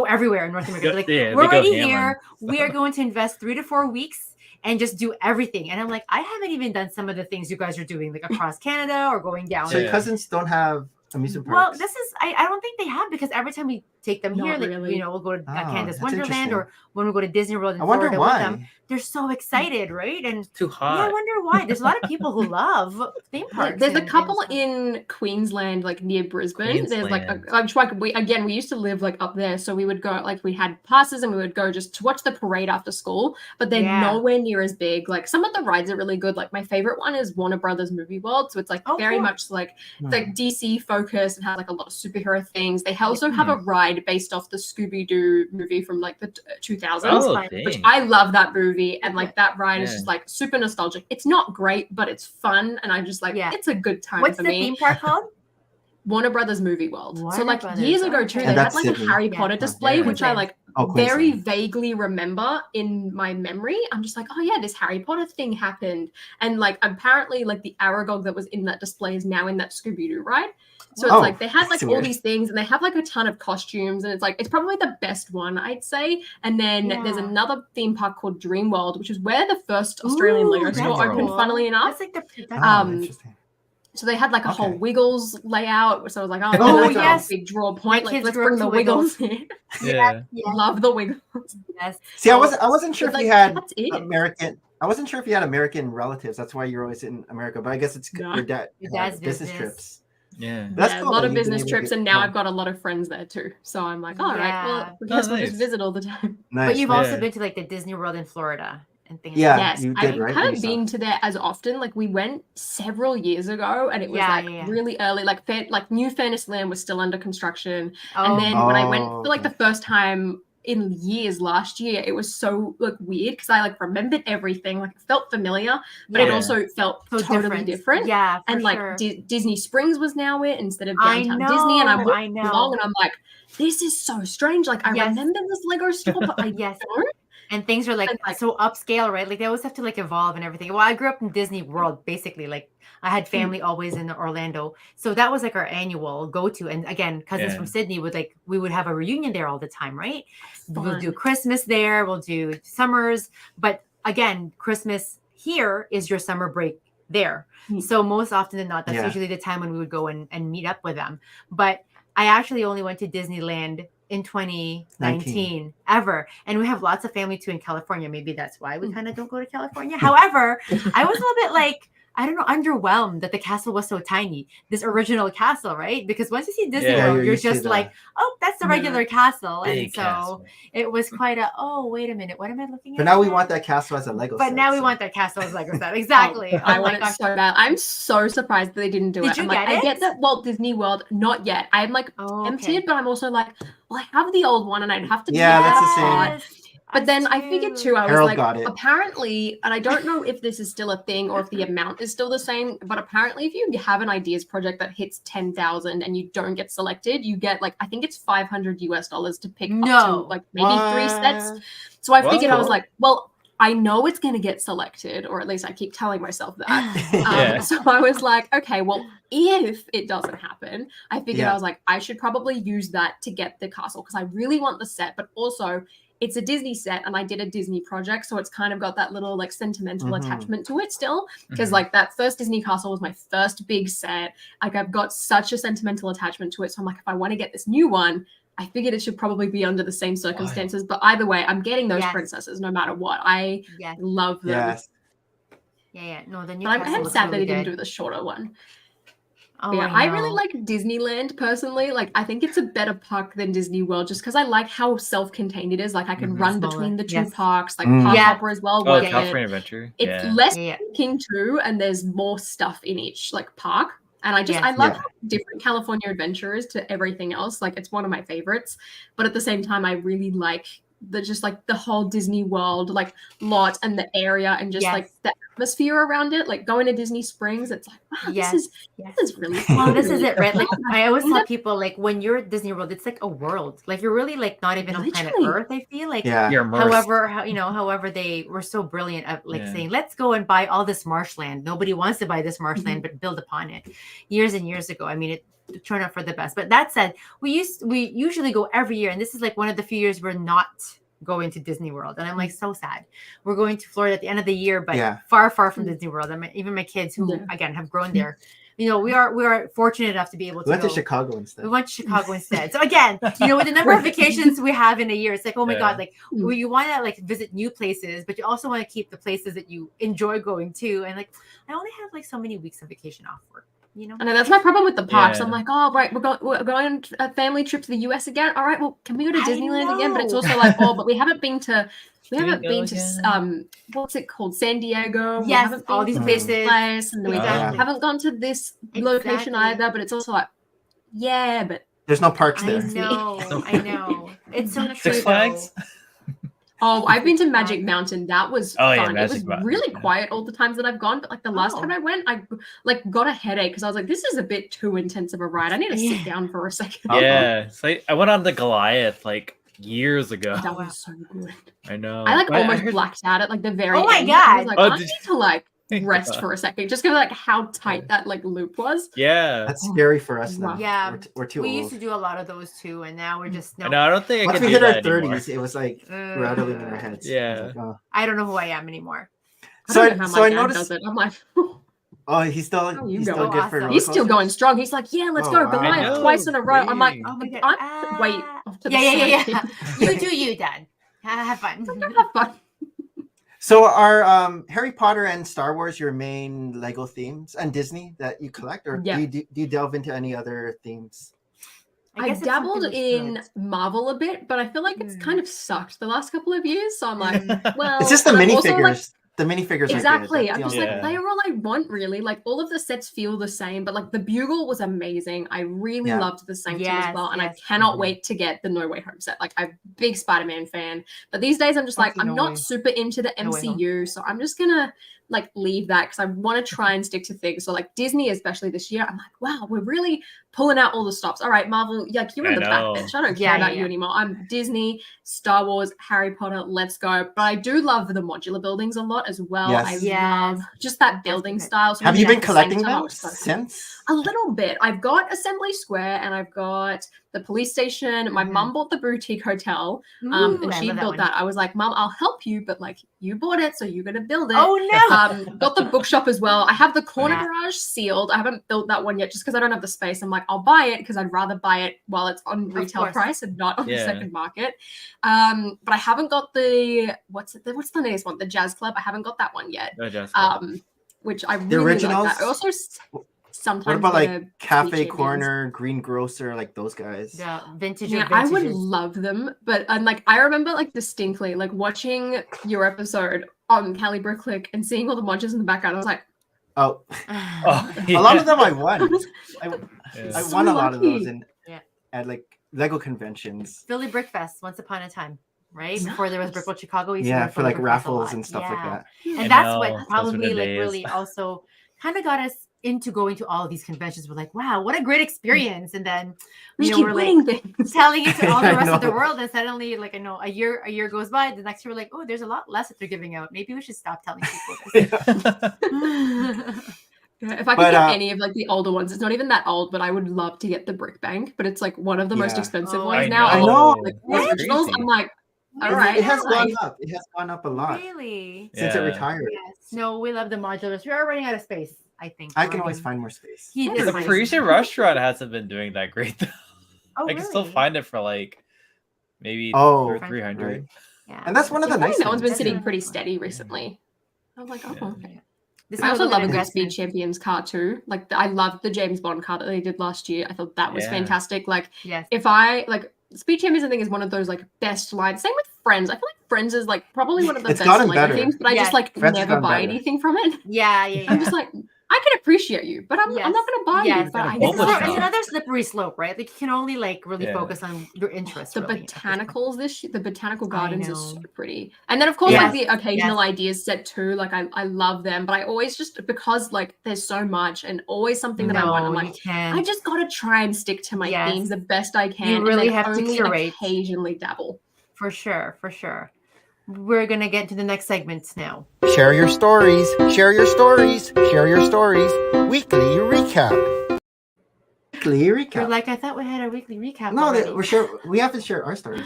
everywhere in North America. They're like, Yeah, they we're go already ham on here. We are stuff. going to invest 3 to 4 weeks and just do everything. And I'm like, I haven't even done some of the things you guys are doing, like across Canada or going down. So your Yeah. cousins don't have amusement Well, parks? this is I don't think they have, because every time we take them Not here, like really. we'll go to Oh, Canada's that's Wonderland, interesting. or when we go to Disney World in I wonder Florida with them, why. they're so excited, right? And Too yeah, hot. I wonder why. There's a lot of people who love theme parks. There's a and couple stuff. in Queensland, like near Brisbane. There's like, Queensland. I'm sure we used to live like up there, so we would go, like we had passes and we would go just to watch the parade after school, but they're Yeah. nowhere near as big. Like some of the rides are really good. Like my favorite one is Warner Brothers Movie World, so it's like Oh, very cool. much like Hmm. it's like DC focused and has like a lot of superhero things. They also have a ride based off the Scooby-Doo movie from like the 2000s. Oh, fun. Which dang. I love that movie, and like that ride is Yeah. just like super nostalgic. It's not great, but it's fun, and I just like Yeah. it's a good time What's for the me. theme park called? Warner Brothers Movie World. So Warner like Brothers, years ago too, okay. they And had that's like a Sydney. Harry Yeah. Potter display, Yeah. which I Queensland. like Oh, very Queensland. vaguely remember in my memory. I'm just like, oh yeah, this Harry Potter thing happened, and like apparently like the Aragog that was in that display is now in that Scooby-Doo ride. So it's Oh, like they had like that's all weird. these things, and they have like a ton of costumes, and it's like it's probably the best one, I'd say. And then there's Yeah. another theme park called Dream World, which is where the first Australian Ooh, Lego that's store opened, cool. funnily enough. That's like the Oh, Um, interesting. So they had like a whole Okay. Wiggles layout. So I was like, oh, Oh, that's yes. a big draw point. My Like, kids let's grew up bring the to Wiggles. Wiggles in. Yeah. yeah, Love the Wiggles. yes. See, I wasn't sure It's if like, you had that's it. American. I wasn't sure if you had American relatives. That's why you're always in America. But I guess it's No. your dad. Your dad's business business. trips. Yeah. That's Yeah, cool a lot that of you've been business able to trips, get- and now yeah. I've got a lot of friends there too. So I'm like, all right, Yeah. well, I guess we'll just nice. visit all the time. Nice. But you've nice. also Yeah. been to like the Disney World in Florida and things. Yeah. like Yes, you I did, right? haven't You saw. been to there as often. Like we went several years ago, and it was Yeah, like yeah, yeah. really early. Like New Fairness-Land was still under construction, that. and then when I went Oh, for like the first time in years last year, it was so like weird because I like remembered everything. Like it felt familiar, but it Yeah. also felt so totally different. Yeah, for And like sure. Disney Springs was now it instead of I downtown Disney, and I'm know, I walking know. along and I'm like, this is so strange. Like I Yes. remember this Lego store, but I Yes. don't. And things are like, And, like- so upscale, right? Like they always have to like evolve and everything. Well, I grew up in Disney World, basically. Like I had family always in Orlando, so that was like our annual go-to. And again, cousins Yeah. from Sydney we would have a reunion there all the time, right? We'll do Fun. Christmas there, we'll do summers, but again, Christmas here is your summer break there. Hmm. So most often than not, that's Yeah. usually the time when we would go and meet up with them. But I actually only went to Disneyland in 2019 ever. And we have lots of family too in California. Maybe that's why we kind of don't go to California. However, I was a little bit like, I don't know, underwhelmed that the castle was so tiny. This original castle, right? Because once you see Disney Yeah, World, you're you're used to just the- like, oh, that's the Yeah. regular castle. And Big so castle. it was quite a, oh, wait a minute, what am I looking at? But now we here? want that castle as a Lego But set, now we so- want that castle as Lego set. Exactly. Oh, I Oh want my it gosh. so bad. I'm so surprised that they didn't do Did it. you I'm like, get I get it? that Walt Disney World, not yet. I'm like Oh, tempted, okay. but I'm also like, well, I have the old one, and I'd have to. Yeah, be that's the that same. hard. But then I figured too, I was Harold like, got it. apparently, and I don't know if this is still a thing or if the amount is still the same, but apparently if you have an ideas project that hits 10,000 and you don't get selected, you get like, I think it's $500 to pick up to like maybe 3 sets. So I figured, I was like, well, I know it's going to get selected, or at least I keep telling myself that. So I was like, okay, well, if it doesn't happen, I figured I was like, I should probably use that to get the castle because I really want the set, but also it's a Disney set and I did a Disney project. So it's kind of got that little like sentimental attachment to it still. Because like that first Disney castle was my first big set. Like I've got such a sentimental attachment to it. So I'm like, if I want to get this new one, I figured it should probably be under the same circumstances. But either way, I'm getting those princesses no matter what. I love them. No, the new but I'm sad that they didn't do the shorter one. Oh, yeah, I really like Disneyland personally. Like, I think it's a better park than Disney World just because I like how self-contained it is. Like, I can run between the two parks. Like, Park Hopper as well. Oh, California Adventure. It's less thinking too, and there's more stuff in each like park. And I love how different California Adventure is to everything else. Like, it's one of my favorites. But at the same time, I really like the whole Disney World like lot and the area and just like the atmosphere around it. Like going to Disney Springs, it's like, wow, this is really fun. Well, this is it, right? Like I always tell people, like when you're at Disney World, it's like a world. Like you're really like not even on planet Earth. I feel like, you're immersed. However, they were so brilliant at like saying, let's go and buy all this marshland. Nobody wants to buy this marshland, but build upon it. Years and years ago, I mean, it turned out for the best. But that said, we usually go every year, and this is like one of the few years we're not going to Disney World, and I'm like so sad. We're going to Florida at the end of the year, but far from Disney World. I mean, even my kids who again have grown there, we are fortunate enough to be able to went to Chicago instead. We went to Chicago instead. So again, with the number of vacations we have in a year, it's like, oh my god, like you want to like visit new places, but you also want to keep the places that you enjoy going to. And like, I only have like so many weeks of vacation off work. I know that's my problem with the parks. I'm like, oh, right, we're going on a family trip to the US again. All right, well, can we go to Disneyland again? But it's also like, oh, but we haven't been to what's it called? San Diego. Yes, all these places. And we haven't gone to this location either. But it's also like, but there's no parks there. I know. It's so true. Six Flags. Oh, I've been to Magic Mountain. That was fun. It was really quiet all the times that I've gone. But like the last time I went, I like got a headache because I was like, this is a bit too intense of a ride. I need to sit down for a second. Yeah. So I went on the Goliath like years ago. That was so good. I know. I like almost blacked out at like the very end. Oh my god. I was like, I need to like rest for a second just because like how tight that like loop was. Yeah. That's scary for us now. Yeah. We're too old. We used to do a lot of those too, and now we're just No, I don't think I Once can we do hit our that 30s, anymore. it was like rattling in our heads. Yeah. Like, I don't know who I am anymore. I noticed it. I'm like, oh, he's still good for roller He's still coasters? going strong. He's like, yeah, let's go. wow. Goliath twice in a row. I'm like, Oh my god. I'm wait. Off to the Yeah. side. You do you, Dad. Have fun. Have fun. So are Harry Potter and Star Wars your main Lego themes and Disney that you collect, or do you delve into any other themes? I dabbled in Marvel a bit, but I feel like it's kind of sucked the last couple of years. So I'm like, well, It's just the but I'm also, minifigures. like, The minifigures exactly. are good. I'm just like, they are all I want, really. Like, all of the sets feel the same, but like the Bugle was amazing. I really loved the Sanctum as well, and I cannot wait to get the No Way Home set. Like, I'm a big Spider-Man fan, but these days I'm just like, I'm not super into the MCU, so I'm just gonna like leave that because I want to try and stick to things. So like Disney, especially this year, I'm like, wow, we're really pulling out all the stops. All right, Marvel, like you're in the backbench. I don't care about you anymore. I'm Disney, Star Wars, Harry Potter, let's go. But I do love the modular buildings a lot as well. I love just that building style. So have you been collecting them since? A little bit. I've got Assembly Square and I've got the police station. My mum bought the boutique hotel, and she built that. I was like, Mum, I'll help you, but like you bought it, so you're gonna build it. Oh no! Got the bookshop as well. I have the corner garage sealed. I haven't built that one yet, just because I don't have the space. I'm like, I'll buy it because I'd rather buy it while it's on retail price and not on the second market. But I haven't got the what's the newest one? The Jazz Club. I haven't got that one yet. Which I really originals? like that. I also sometimes what about like Cafe Corner, Green Grocer, like those guys? Yeah, vintage. Yeah, I would love them, but like I remember like distinctly like watching your episode on Callie Bricklick and seeing all the munches in the background. I was like, a lot of them I won. I won a lot of those at like Lego conventions. Philly Brickfest once upon a time. right? Before there was Brick World Chicago, we used to Yeah, go for like Liquor Fest a raffles lot. and stuff like that. And I that's know, what those were probably the like days. really also kind of got us into going to all of these conventions. We're like, wow, what a great experience. And then We know, keep we're like winning things. telling it to all the I rest of the know. world, and suddenly like I know a year goes by, the next year we're like, oh, there's a lot less that they're giving out. Maybe we should stop telling people this. If I could But, get any of like the older ones, it's not even that old, but I would love to get the Brick Bank. But it's like one of the most Yeah. expensive Oh, ones I now. I And know. like That's the originals, crazy. I'm like, all It- right, it has like- gone up. It has gone up a lot Really? since it Yeah. retired. Yes. No, we love the modulars. We are running out of space, I think. I can always find more space. He That's is The fine. Parisian restaurant hasn't been doing that great though. Oh, I can still really? find it for like maybe Oh, 200 or 300. right. Yeah. And that's one of the I feel like nice that one's been ones. sitting Yeah. pretty steady recently. I'm like, oh, Yeah. okay. This I was also an love a good investment. Speed Champions car too. Like I loved the James Bond car that they did last year. I thought that was Yeah. fantastic. Like Yes. if I like Speed Champions, I think is one of those like best lines. Same with Friends. I feel like Friends is like probably one of the It's best gotten Lego better. themes, but I Yes. just like Friends has never gotten buy better. anything from it. Yeah. I'm just like, I can appreciate you, but I'm not Yes. gonna buy Yes. you. But I It's It's, Bulbasaur. love it's it. another slippery slope, right? Like you can only like really Yeah. focus on your interests. The really, at this point. botanicals the botanical I gardens are so know. pretty. And then of course Yes, like the occasional yes. ideas set too. Like I love them, but I always just because like there's so much and always something that I want. I'm No, like, you can't. I just gotta try and stick to my Yes. themes the best I can. really and then have to only curate. occasionally dabble. For sure. We're gonna get to the next segments now. Share your stories. Share your stories. Share your stories. Weekly recap. Weekly You're recap. like, I thought we had a weekly recap. No, already. we have to share our stories.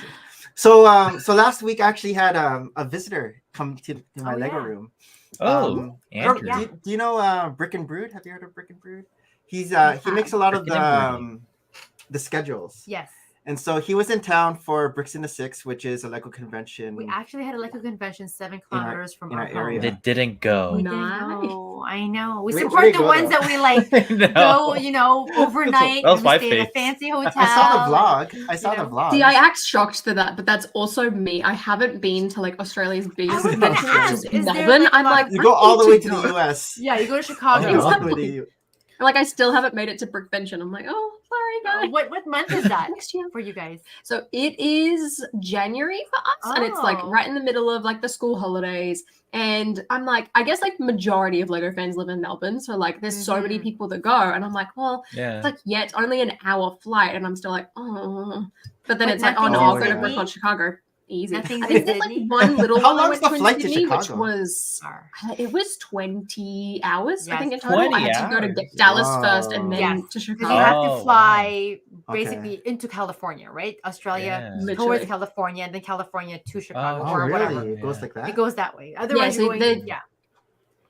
So last week I actually had a visitor come to my Oh, Lego yeah. room. Oh, I don't- Andrew. do you know Brick and Brood? Have you heard of Brick and Brood? He makes a lot of Brick and the schedules. Yes. And so he was in town for Bricks in the Six, which is a Lego convention. We actually had a Lego convention 7 kilometers from in our our area. home. They didn't go. We Nice. didn't go. I know. We Where support you the go, ones though? that we like No. go, overnight. That was and we my stay in a face. fancy hotel. I saw the vlog. I saw you the know. vlog. See, I act shocked to that, but that's also me. I haven't been to like Australia's biggest was gonna convention, ask, which is is there, Melbourne. like, I'm a lot like, of- You I go all the need way to to the go. US. Yeah, you go to Chicago. You go all the Exactly. way to Like I still haven't made it to Brickvention. I'm like, oh, sorry guys. What month is that Next year. for you guys? So it is January for us, and it's like Oh. right in the middle of like the school holidays. And I'm like, I guess like majority of Lego fans live in Melbourne, so like there's so many Mhm. people that go, and I'm like, well, Yeah. it's like yeah, it's only an hour flight, and I'm still like, oh. But then But it's like, oh nothing's no, I'll in go to Sydney? Brickon Chicago. Easy. Nothing's I think in there's like Sydney? one little How one I long's went the to in flight to Sydney, which Chicago? was it was 20 hours, I Yes, think in total. I 20 had to go to hours. Dallas first and then Yes, to Because Chicago. you have Oh, to wow. fly Okay. basically into California, right? Australia Yeah. towards Literally. California, and then California to Chicago, Oh, Oh, or whatever. really? It goes Yeah. like that? It goes that way. Otherwise, so you're going. they- Yeah.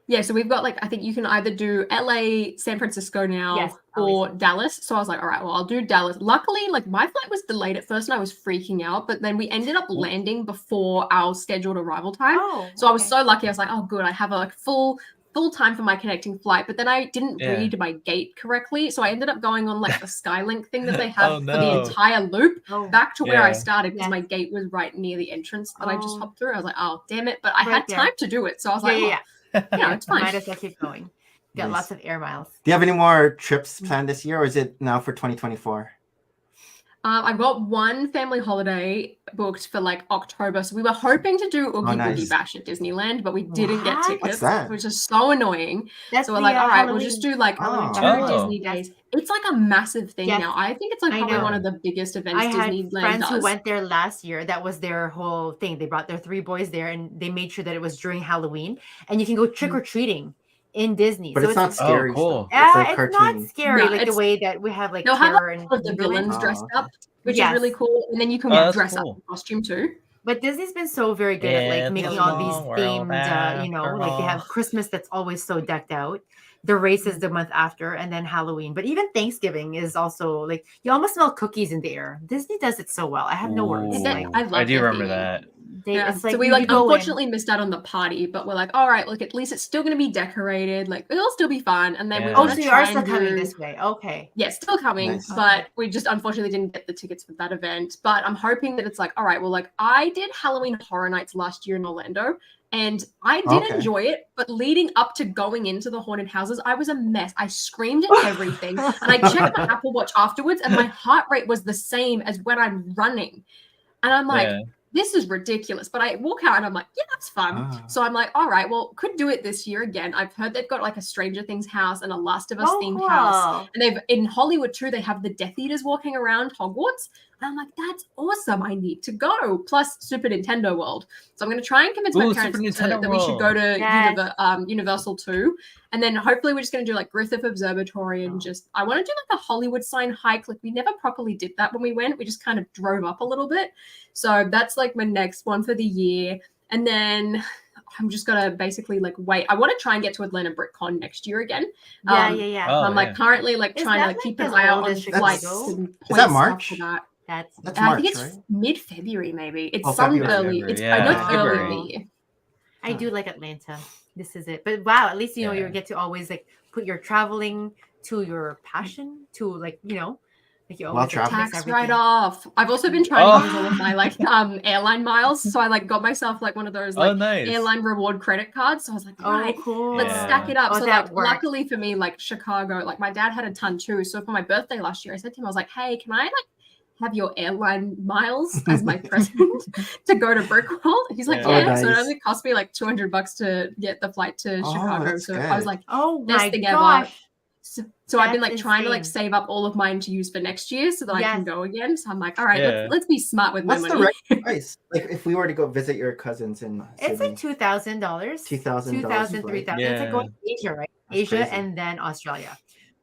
Yeah, so we've got like I think you can either do LA, San Francisco now, Yes, or LA. Dallas. So I was like, all right, well, I'll do Dallas. Luckily, like my flight was delayed at first, and I was freaking out. But then we ended up landing before our scheduled arrival time. Oh, So I was okay. so lucky. I was like, oh, good, I have a like full time for my connecting flight. But then I didn't Yeah. read my gate correctly, so I ended up going on like the Skylink thing that they have Oh, for the no. entire loop Oh, back to where I Yeah. started because Yes. my gate was right near the entrance that I just Oh. hopped through. I was like, oh, damn it! But I Right had there. time to do it, so I was yeah, like, yeah, oh, yeah, it's fine. Might as well keep going. Got Nice. lots of air miles. Do you have any more trips planned this year, or is it now for 2024? I've got one family holiday booked for like October. So we were hoping to do Oogie Boogie nice. Bash at Disneyland, but we didn't get What? tickets, What's that? which is so annoying. That's So we're the, like, all right, we'll Halloween- just do like Oh. 2 Oh. Disney days. It's like a massive thing Yes. now. I think it's like I probably know. one of the biggest events I had Disneyland friends does. who went there last year. That was their whole thing. They brought their 3 boys there, and they made sure that it was during Halloween, and you can go trick or treating in Disney. But so it's not scary. Oh, cool. Stuff. It's like it's not cartoony. scary No, like the it's- way that we have like They'll have terror like, and all of the Neverland. villains dressed Oh. up, which Yes. is really cool. And then you can Oh, that's dress cool. up in costume too. But Disney's been so very good at like In making the all these small world themed, like they have after Christmas that's always so decked out. The race is the month after, and then Halloween. But even Thanksgiving is also like you almost smell cookies in the air. Disney does it so well. I have no words. Ooh. Like, I love I do their remember theming. that. they, it's like so we you like go in- unfortunately missed out on the party, but we're like, all right, look, at least it's still gonna be decorated. Like it'll still be fun. And then we Yeah. Oh, want so to you try are still and coming do- this way. Okay. Yeah, still coming, Nice. but we just unfortunately didn't get the tickets for that event. But I'm hoping that it's like, all right, well, like I did Halloween Horror Nights last year in Orlando, and I did Okay. enjoy it. But leading up to going into the haunted houses, I was a mess. I screamed at everything, and I checked my Apple Watch afterwards, and my heart rate was the same as when I'm running. And I'm like, Yeah. this is ridiculous. But I walk out and I'm like, yeah, that's fun. Ah. So I'm like, all right, well, could do it this year again. I've heard they've got like a Stranger Things house and a Last of Us themed house. And they've in Hollywood too, they have the Death Eaters walking around Hogwarts. And I'm like, that's awesome. I need to go. Plus Super Nintendo World. So I'm going to try and convince my parents that we should go to Universal too. And then hopefully we're just going to do like Griffith Observatory and just, I want to do like a Hollywood sign hike. Like we never properly did that when we went. We just kind of drove up a little bit. So that's like my next one for the year. And then I'm just going to basically like wait. I want to try and get to Atlanta BrickCon next year again. Yeah. Oh, I'm like currently like Is trying that to like keep an as eye out old on as flights Chicago? and Is points that stuff March? for that. That's That's I March, think it's right? mid-February maybe. It's Oh, some February. early. February, It's yeah. I know it's early in February. the year. I do like Atlanta. This is it. But wow, at least you know you Yeah. get to always like put your traveling to your passion to like you know like you Well always like, traveled. mix Tax everything. write-off. I've also been trying to use all of my like airline miles. So I like got myself like one of those like nice. airline reward credit cards. So I was like, Oh, right, cool. let's Yeah. stack it up. Oh, So that like works. luckily for me, like Chicago, like my dad had a ton too. So for my birthday last year, I said to him, I was like, hey, can I like have your airline miles as my present to go to Brickworld? He's like, Yeah. yeah. Oh, So it nice. only cost me like $200 to get the flight to Oh, Chicago. that's So I was good. like, Oh best my thing ever. gosh. So I've been That's like trying to like insane. save up all of mine to use for next year so that I can Yes. go again. So I'm like, all right, Yeah. let's be smart with my What's the money. regular price? Like if we were to go visit your cousins in It's Sydney. like $2,000. $2,000 $2,000, flight. $3,000. It's like going to Asia, right? That's Asia crazy. and then Australia.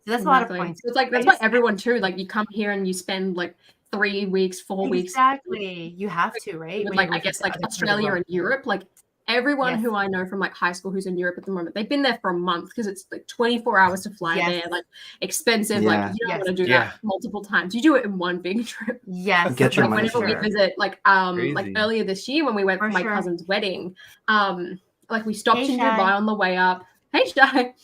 So that's a lot of Exactly. points. So it's like that's why everyone too. Like you come here and you spend like 3 weeks, 4 weeks. Exactly. You have to, right? With When like you I go guess to like other parts of the Australia world. and Europe, like everyone Yes. who I know from like high school who's in Europe at the moment, they've been there for a month because it's like 24 hours to fly Yes. there, like expensive. Yeah. Like you don't Yes. want to do Yeah. that multiple times. You do it in one big trip. Yes. Get your Like money whenever we sure. visit, like Crazy. earlier this year when we went For for my sure. cousin's wedding, like we stopped Hey, in Shai. Dubai on the way up. Hey, Shai.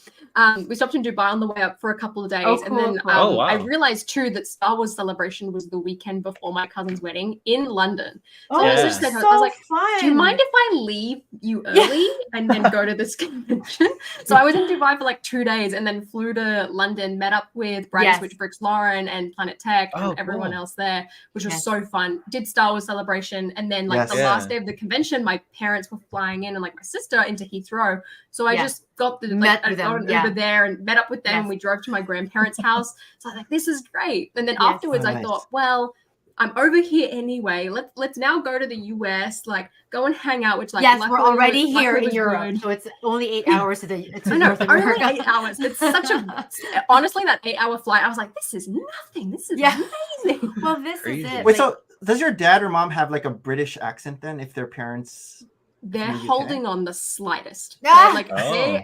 We stopped in Dubai on the way up for a couple of days, Oh, and then cool, cool. Oh, wow. I realized too that Star Wars Celebration was the weekend before my cousin's wedding in London. Oh, I Yeah. just said, so I was like, fun. do you mind if I leave you early and then go to this convention? So I was in Dubai for like 2 days and then flew to London, met up with Brady Yes. Switch Bricks Lauren and Planet Tech Oh, and everyone cool. else there, which was Yes. so fun. Did Star Wars Celebration. And then like Yes. the Yeah. last day of the convention, my parents were flying in and like my sister into Heathrow. So I Yeah. just got the Met I with got them, an yeah. Uber there and met up with them Yes. and we drove to my grandparents' house. So I was like, this is great. And then Yes. afterwards Oh, I nice. thought, well, I'm over here anyway. Let's now go to the US, like go and hang out, which like yes, we're luckily already was- here luckily in was Europe, good. so it's only 8 hours to the I know, North only America. 8 hours. It's such a honestly that 8-hour flight. I was like, this is nothing. This is Yeah. amazing. Well, this Crazy. is it. Wait, like- so does your dad or mom have like a British accent then if their parents They're From the UK? holding on the slightest. Ah!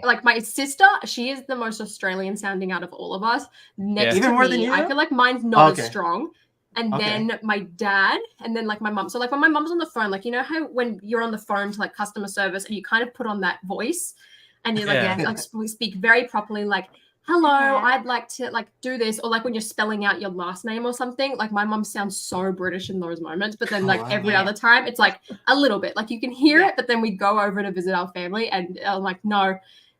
Like my sister, she is the most Australian sounding out of all of us. Next Yeah. Even to more me, than you? I feel like mine's not Okay. as strong. And Okay. then my dad, and then like my mom. So like when my mom's on the phone, like you know how when you're on the phone to like customer service and you kind of put on that voice, and you're like, Yeah. like we speak very properly, like hello, Yeah. I'd like to like do this, or like when you're spelling out your last name or something. Like my mom sounds so British in those moments, but then Oh, like wow. every Yeah. other time, it's like a little bit. Like you can hear Yeah. it, but then we go over to visit our family, and I'm like, no,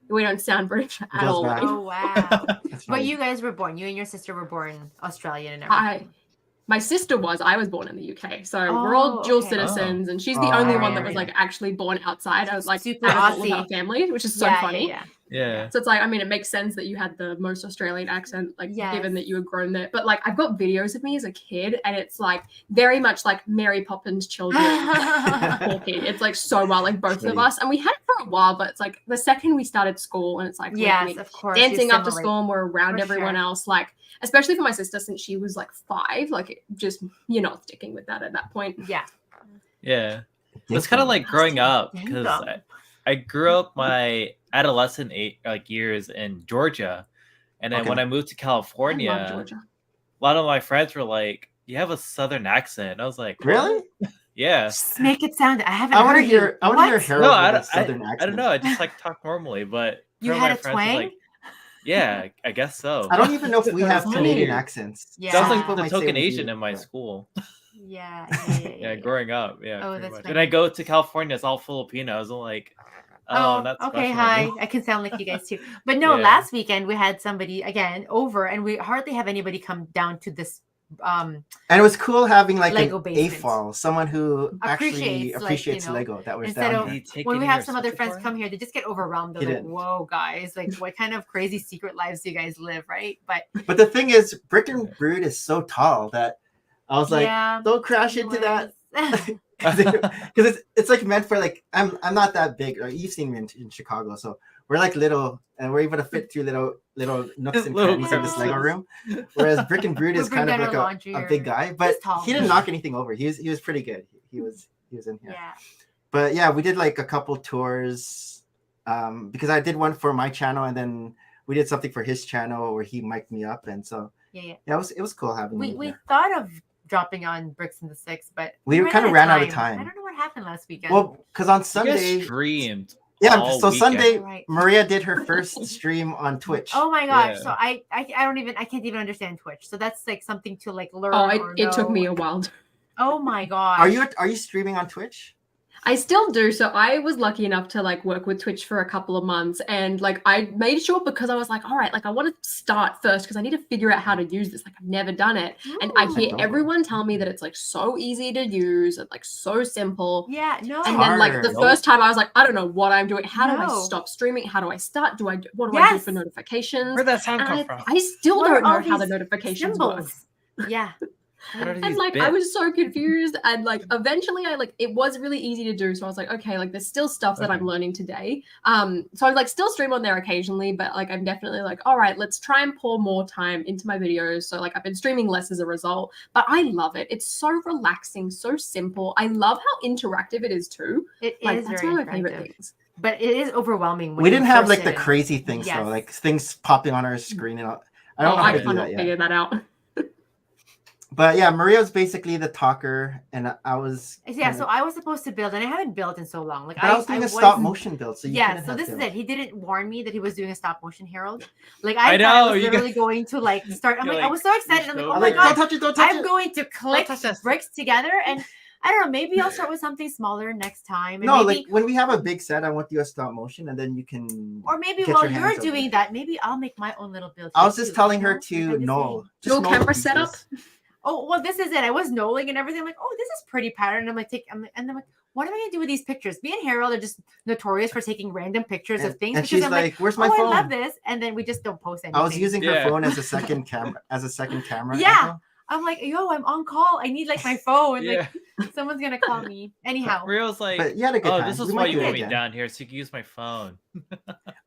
we don't sound British at goes all. back. Oh wow! That's But funny. you guys were born. You and your sister were born Australian and everything. My sister I was born in the UK. So we're all Oh, dual okay. citizens, and she's Oh, the only one yeah, that was yeah. like actually born outside. I was like Super out of all of Aussie. our family, which is so Yeah, funny. Yeah, Yeah. So it's like, I mean, it makes sense that you had the most Australian accent, like Yes. given that you were grown there. But like, I've got videos of me as a kid, and it's like very much like Mary Poppins children yeah. talking. It's like so well, like both of Sweet. us, and we had it for a while. But it's like the second we started school, and it's like Yes, of course. you dancing after assimilate. school, and we're around For everyone sure. else. Like, especially for my sister, since she was like 5, like it just you're not sticking with that at that point. Yeah. Yeah. It's kind of like growing up because Dinkum. I grew up my adolescent years in Georgia, and then Okay. when I moved to I love California, Georgia. a lot of my friends were like, "You have a Southern accent." I was like, "What?" Really? Yeah. Just make it sound. I haven't. I want to heard hear. You. I want to hear What? Harold No, with I a don't. southern I accent. don't know. I just like talk normally, but You some of had my a friends was twang? like, "Yeah, I guess so." I don't even know if we have Funny. Canadian accents. Yeah. Sounds Some like people the might say token we Asian do, in my but- school. Yeah. Yeah, growing up. Yeah, Oh, pretty that's much. funny. And I go to California, it's all Filipinos. I'm like, oh, not okay. special Hi. anymore. I can sound like you guys too. But no, Yeah. last weekend we had somebody again over, and we hardly have anybody come down to this And it was cool having like Lego an basement. AFOL, someone who actually Appreciates, like, appreciates you know, Lego that was instead down of- here. Did he take when we any have of some your other stuff friends for come it? here, they just get overwhelmed. He They're like, didn't. whoa, guys, like what kind of crazy secret lives do you guys live, right? But But the thing is, Brick and Brood is so tall that I was like, yeah, don't crash into that. Because it's like meant for like I'm not that big. You've seen me in Chicago, so we're like little, and we're able to fit through little nooks and Little crannies in this Lego crevices. room. Whereas Brick and Brood We is bring kind of down like our laundry a or- big guy, but He's tall. he didn't knock anything over. He was pretty good. He was in here. yeah. But yeah, we did like a couple tours because I did one for my channel, and then we did something for his channel where he mic'd me up, and so Yeah. yeah, it was cool having me We here. thought of dropping on Bricks in the Six, but We kind of ran out of time. I don't know what happened last weekend. Well, because on You Sunday, guys streamed. yeah, all so weekend. Sunday Right. Maria did her first stream on Twitch. Oh my gosh! Yeah. So I can't even understand Twitch. So that's like something to like learn. Oh, or it took know. me a while. Oh my gosh! Are you streaming on Twitch? I still do. So I was lucky enough to like work with Twitch for a couple of months, and like I made sure, because I was like, all right, like I want to start first because I need to figure out how to use this. Like I've never done it, and I Ooh. hear don't. everyone tell me that it's like so easy to use and like so simple. Yeah, no. And then like the Hard. first time I was like, I don't know what I'm doing. How do I No. stop streaming? How do I start? What do I do for Yes. notifications? Where'd that sound And come from? I still What are don't know all how the these notifications work. Symbols. Yeah. What are And these like I bits? was so confused, and like eventually I like it was really easy to do. So I was like, okay, like there's still stuff that I'm Okay. learning today. So I like still stream on there occasionally, but like I'm definitely like, all right, let's try and pour more time into my videos. So like I've been streaming less as a result, but I love it. It's so relaxing, so simple. I love how interactive it is too. It Like is that's very one of my favorite effective. things. But it is overwhelming. When We you didn't have first like sit the in. crazy things Yes. though, like things popping on our screen and all. I don't know how I to do cannot that yet. figure that out. But yeah, Maria's basically the talker, and I was. Yeah, kinda- so I was supposed to build, and I haven't built in so long. Like but I was doing a stop motion build, so you Yeah, couldn't so have this is built. it. He didn't warn me that he was doing a stop motion Herald. Like I I thought I know, was you literally guys- going to like start. I'm You're like, I like, was so excited. I'm like, you're oh I'm my like, god, don't touch it, don't touch I'm it. going to click touch this. bricks together, and I don't know. Maybe I'll start with something smaller next time. And No, maybe, like when we have a big set, I want you to stop motion, and then you can. or maybe get while your you're hands over doing it. that, maybe I'll make my own little build. I was here just too, telling you her know? to I'm just null. saying. Just Dual null camera pieces. setup? Oh well, this is it. I was knolling and everything. I'm like, oh, this is pretty pattern. I'm like, and then like, what am I gonna do with these pictures? Me and Harold are just notorious for taking random pictures of things. And because she's I'm like, "Where's my oh, phone?" I love this, and then we just don't post anything. I was using her Yeah. phone as a second camera. Yeah. angle. I'm like, yo, I'm on call. I need like my phone. Yeah. Like someone's gonna call me. Anyhow. Rio's like, But you had a good oh, time. this is We why might you do it want me again. down here, so you can use my phone.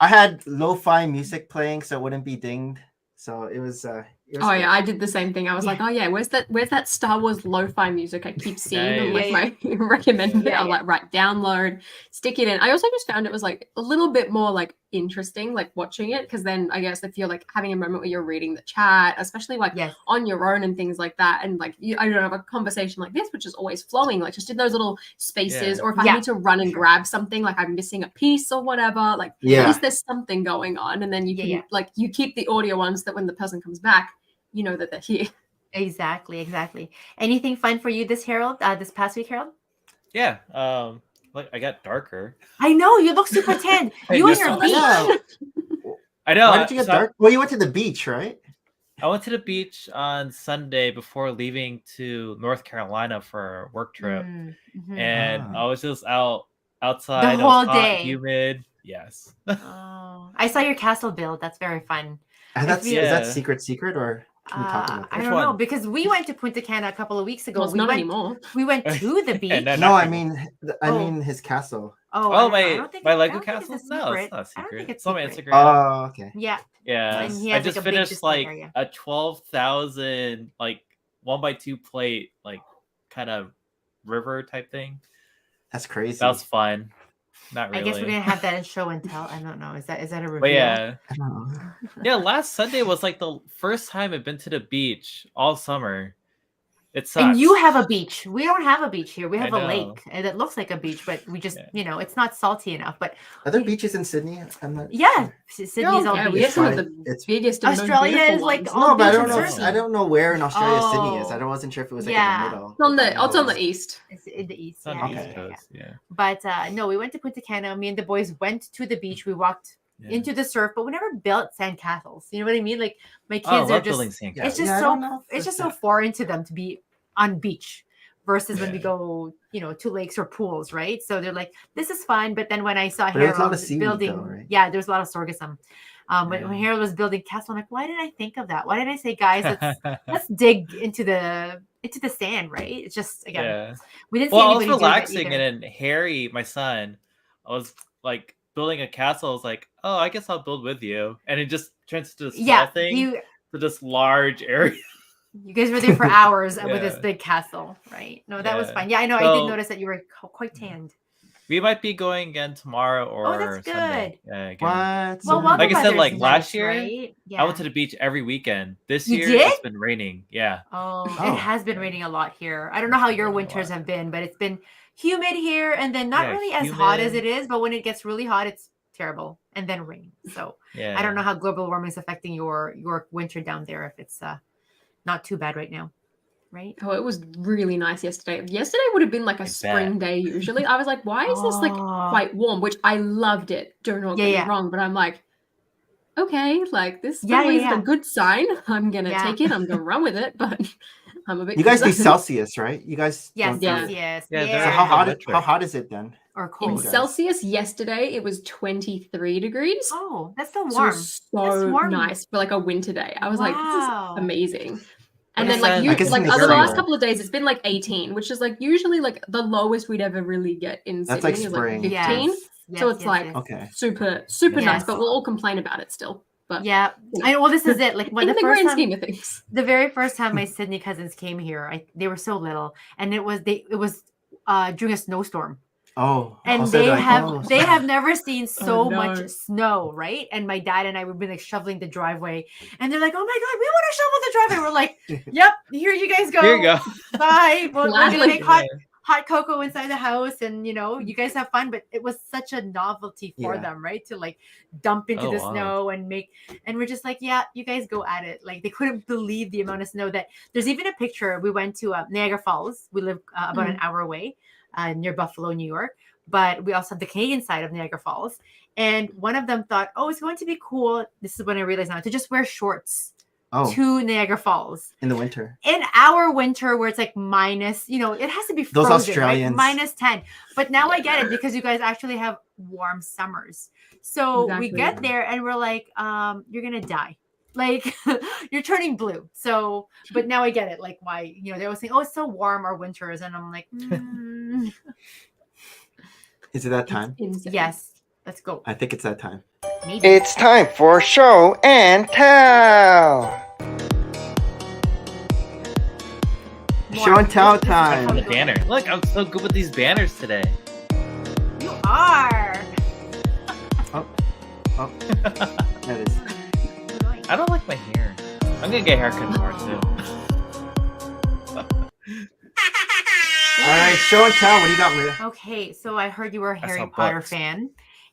I had lo-fi music playing, so it wouldn't be dinged. So it was. It was Oh good. yeah, I did the same thing. I was like, oh yeah, where's that Star Wars lo-fi music I keep seeing on like Nice. my recommended? Yeah, I'll like right download, stick it in. I also just found it was like a little bit more like interesting, like watching it, because then I guess if you're like having a moment where you're reading the chat, especially like Yes. on your own and things like that, and like I don't know, have a conversation like this, which is always flowing, like just in those little spaces, Yeah. or if I Yeah, need to run and sure. grab something, like I'm missing a piece or whatever, like at Yeah. least there's something going on, and then you can Yeah. like you keep the audio on so that when the person comes back, you know that they're here. Exactly. Anything fun for you this Harold? This past week, Harold? Yeah. Like I got darker. I know you look super tan. Hey, You and this your one- beach. Yeah. I know. Why did you get so dark? Well, you went to the beach, right? I went to the beach on Sunday before leaving to North Carolina for a work trip, Mhm. and Ah. I was just outside. It was whole hot, day. humid. Yes. Oh, I saw your castle build. That's very fun. That's Yeah. Is that secret or can we talk about I that? don't Which know one? because we went to Punta Cana a couple of weeks ago. Well, it's we not went, anymore. We went to the beach. And then- No, I Nothing. mean, Oh. his castle. Oh, Oh, I don't think my it- I Lego don't think castle? it's a No, secret. it's not I don't secret. think it's It's on my secret. Instagram. Oh, okay. Yeah. Yeah, And he I has, just like, a big finished display like area. a 12,000 like 1x2 plate like kind of river type thing. That's crazy. That was fun. Not I really. guess we're gonna have that in show and tell. I don't know. Is that a reveal? But yeah, I don't know. yeah. Last Sunday was like the first time I've been to the beach all summer. It sucks. And you have a beach. We don't have a beach here. We I have a know. lake, and it looks like a beach, but we just, Yeah. it's not salty enough. But Are there beaches in Sydney? I'm not. yeah, sure. Sydney's all yeah, we beach. have some of fine. the It's- biggest and most Australia beautiful is, like, ones. all No, but I beach don't and know. surfy. I don't know where in Australia Sydney is. Oh. I wasn't sure if it was like Yeah. in the middle. It's on the Like, it's on no. the east. It's in the east. It's on Yeah, the yeah, East yeah, yeah. Coast. Yeah. But no, we went to Punta Cana. Me and the boys went to the beach. We walked into the surf, but we never built sandcastles. You know what I mean? Like my Oh, I kids are love just building sandcastles. it's just I so don't know it's for just so that. foreign to them to be on beach versus when we Yeah. go, to lakes or pools, right? So they're like, this is fun. But then when I saw But it was a lot Harold of seaweed, building, though, right? yeah, there's a lot of sorghum. When Yeah. Harold was building castle, I'm like, why did I think of that? Why did I say, guys, let's dig into the sand, right? It's just again, Yeah. we didn't see Well, I was anybody doing that relaxing, either. and then Harry, my son, I was like building a castle. I was like, oh, I guess I'll build with you, and it just turns to a small thing to this large area. You guys were there for hours with this Yeah. big castle, right? No, that was Yeah. fun. Yeah, I know. I did So- notice that you were quite tanned. We might be going again tomorrow or that's Sunday. good. Yeah, again. What? Well, So weather Like I said, weather's like last nice, year, right? Yeah. I went to the beach every weekend. This You year, did? it's been raining. Yeah. Oh, Oh. it has been raining a lot here. I don't know how your raining a winters lot. have been, but it's been humid here, and then not Yeah, really as hot as humid. it is. But when it gets really hot, it's terrible, and then rain. So Yeah. I don't know how global warming is affecting your winter down there. If it's not too bad right now, right? Oh, it was really nice yesterday. Yesterday would have been like a I spring bet. day usually. I was like, why is this like Oh. quite warm? Which I loved it. Don't know, get me Yeah. wrong, but I'm like, okay, like this Yeah, really yeah, isn't yeah. a good sign. I'm gonna Yeah. take it. I'm gonna run with it, but I'm a bit You guys do concerned. Celsius, right? You guys Yes, don't do Yeah. Celsius. Yeah, So they're how hot? electric. How hot is it then? Or In cold. guys. Celsius yesterday, it was 23 degrees. Oh, that's still So it warm. was That's so warm. nice for like a winter day. I was like, this is Wow. amazing. And But then like it's you I guess like in the other last summer. couple of days, it's been like 18, which is like usually like the lowest we'd ever really get in That's Sydney like is like spring. 15. Yes. So it's like Okay. super Yes. nice, but we'll all complain about it still. But Yeah. you know, I know. Well, this is it. Like when in the the first grand time, scheme of things. the very first time my Sydney cousins came here, they were so little, and it was during a snowstorm, Oh. and also they they're like, have oh, they have never seen so Oh, no. much snow, right? And my dad and I would be like shoveling the driveway, and they're like, "Oh my god, we want to shovel the driveway." We're like, "Yep, here you guys go. Here you go. Bye. We're Glad, gonna like- make hot cocoa inside the house, and you guys have fun." But it was such a novelty for Yeah. them, right? To like dump into Oh, the wow. snow and we're just like, yeah, you guys go at it. Like they couldn't believe the amount of snow that there's even a picture. We went to Niagara Falls. We live about an hour away near Buffalo, New York. But we also have the Canadian side of Niagara Falls. And one of them thought, oh, it's going to be cool. This is when I realized now to just wear shorts Oh, to Niagara Falls. in the winter. In our winter where it's like minus, it has to be Those frozen, Australians. right? -10. But now I get it because you guys actually have warm summers. So we Exactly. get there and we're like, you're going to die. Like you're turning blue. So, but now I get it. Like why, they always think, oh, it's so warm our winters. And I'm like, Is it that time? Insane. yes, let's go. I think it's that time. Maybe. It's time for show and tell. More. Show and tell This is time. how we The go. banner. Look, I'm so good with these banners today. You are. Oh, that is. I don't like my hair. I'm gonna get a haircut tomorrow too. All right, show and tell. What do you got, Maria? Okay, so I heard you were a I Harry saw Potter books. fan,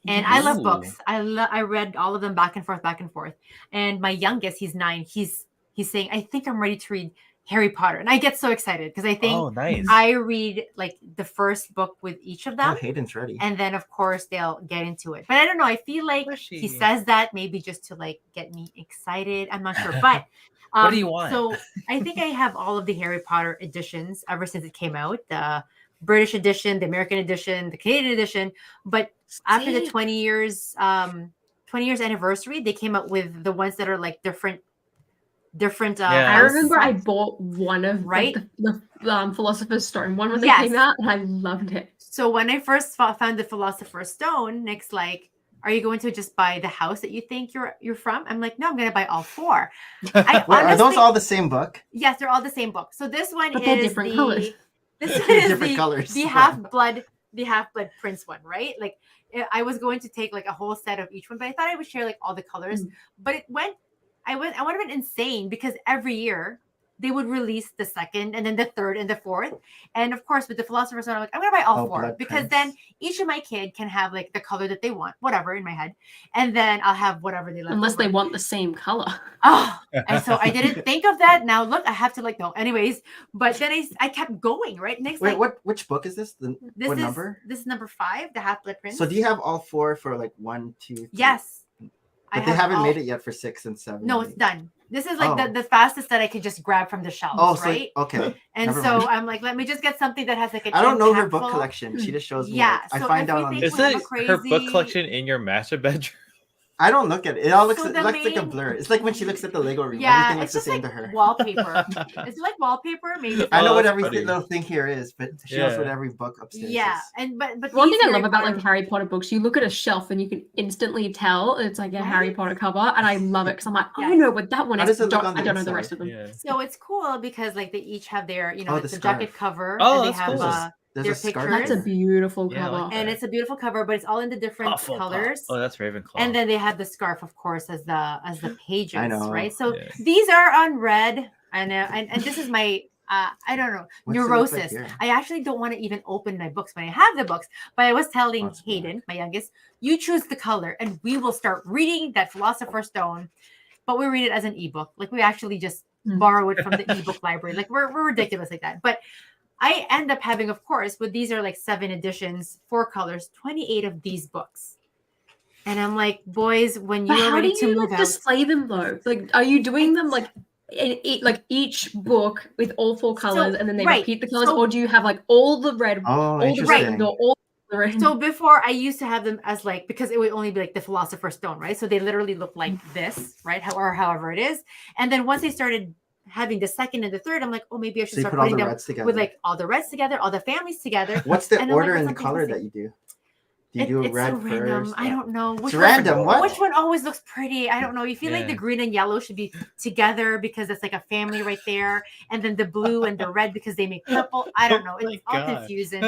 and I love Ooh. books. I read all of them back and forth. And my youngest, he's 9. He's saying, I think I'm ready to read Harry Potter, and I get so excited because I think Oh, nice. I read like the first book with each of Oh, them, Hayden's ready. and then of course they'll get into it. But I don't know. I feel like Mushy. he says that maybe just to like get me excited. I'm not sure, but. What do you want? So I think I have all of the Harry Potter editions ever since it came out. The British edition, the American edition, the Canadian edition. But after the See? 20 years anniversary, they came out with the ones that are like different. Yeah. I house remember I sets. bought one of Right? the Philosopher's Stone one when they Yes. came out, and I loved it. So when I first found the Philosopher's Stone, Nick's like, "Are you going to just buy the house that you think you're from?" I'm like, "No, I'm going to buy all 4." I Wait, are those honestly- all the same book? Yes, they're all the same book. So this one But they're is different colors. This one is Different the, colors. the half-blood prince one, right? Like I was going to take like a whole set of each one, but I thought I would share like all the colors. But I would have been insane because every year they would release the second and then the third and the fourth. And of course, with the Philosopher's Stone, I'm like, I'm gonna buy all Oh, 4 Blood because Prince. then each of my kid can have like the color that they want, whatever in my head, and then I'll have whatever they left. Unless over. they want the same color. Oh, and so I didn't think of that. Now look, I have to like no. Anyways, but then I kept going right next. Wait, like, which book is this? This what is number? this is number 5, the Half-Blood Prince. So do you have all 4 for like 1, 2, 3? Yes, But they haven't made it yet for 6 and 7. No, and it's 8. done. This is like the fastest that I could just grab from the shelves, right? Okay. And Never so mind. I'm like, let me just get something that has like a I don't know her book impactful- collection. She just shows me. Yeah, I so find out on everything Is we have a it her book crazy- collection in your master bedroom? I don't look at it. It all looks, So it the looks like a main- blur. It's like when she looks at the Lego room. Yeah, Everything looks it's the just same like to her. wallpaper. Is it like wallpaper? Maybe. I know Oh, what that's every funny. little thing here is, but she knows what every book upstairs Yeah, is. and but One thing these I love Harry about Potter- like Harry Potter books, you look at a shelf and you can instantly tell it's like a Harry Right? Potter cover, and I love it because I'm like, I Yes. know what that one How is. does it look on the I don't know the inside? rest of them. Yeah. So it's cool because like they each have their, you know, Oh, it's the a jacket scarf. cover. Oh, and they that's have cool. There's their a scarf. pictures. That's a beautiful Yeah, I cover. like and that. it's a beautiful cover, but it's all in the different Hufflepuff. colors. Oh, that's Ravenclaw. And then they have the scarf, of course, as the pages, I know. right? So Yeah. these are unread. I know, and this is my I don't know, What's it look like neurosis. here? I actually don't want to even open my books when I have the books. But I was telling What's Hayden, my youngest, you choose the color, and we will start reading that Philosopher's Stone. But we read it as an ebook, like we actually just borrow it from the ebook library. Like we're ridiculous like that. But I end up having, of course, but these are like 7 editions, 4 colors, 28 of these books. And I'm like, boys, when you But are how ready do to you move like out, display them though? Like, are you doing them like like each book with all 4 colors, and then they right. repeat the colors, So- or do you have like all the red, Oh, all the interesting. Gryffindor, all the red? so before I used to have them as like, because it would only be like the Philosopher's Stone, right? So they literally look like this, right? Or however it is. And then once they started having the second and the third, I'm like, oh, maybe I should So you start put all putting the them reds together. with like all the reds together, all the families together. What's the And I'm order like, and the what's color something- that you do? Do you do It's red so random. first? I don't know. Which It's random. What? Which one always looks pretty? I don't know. You feel like the Yeah. green and yellow should be together because it's like a family right there, and then the blue and the red because they make purple. I don't know. Oh my It's all God. confusing.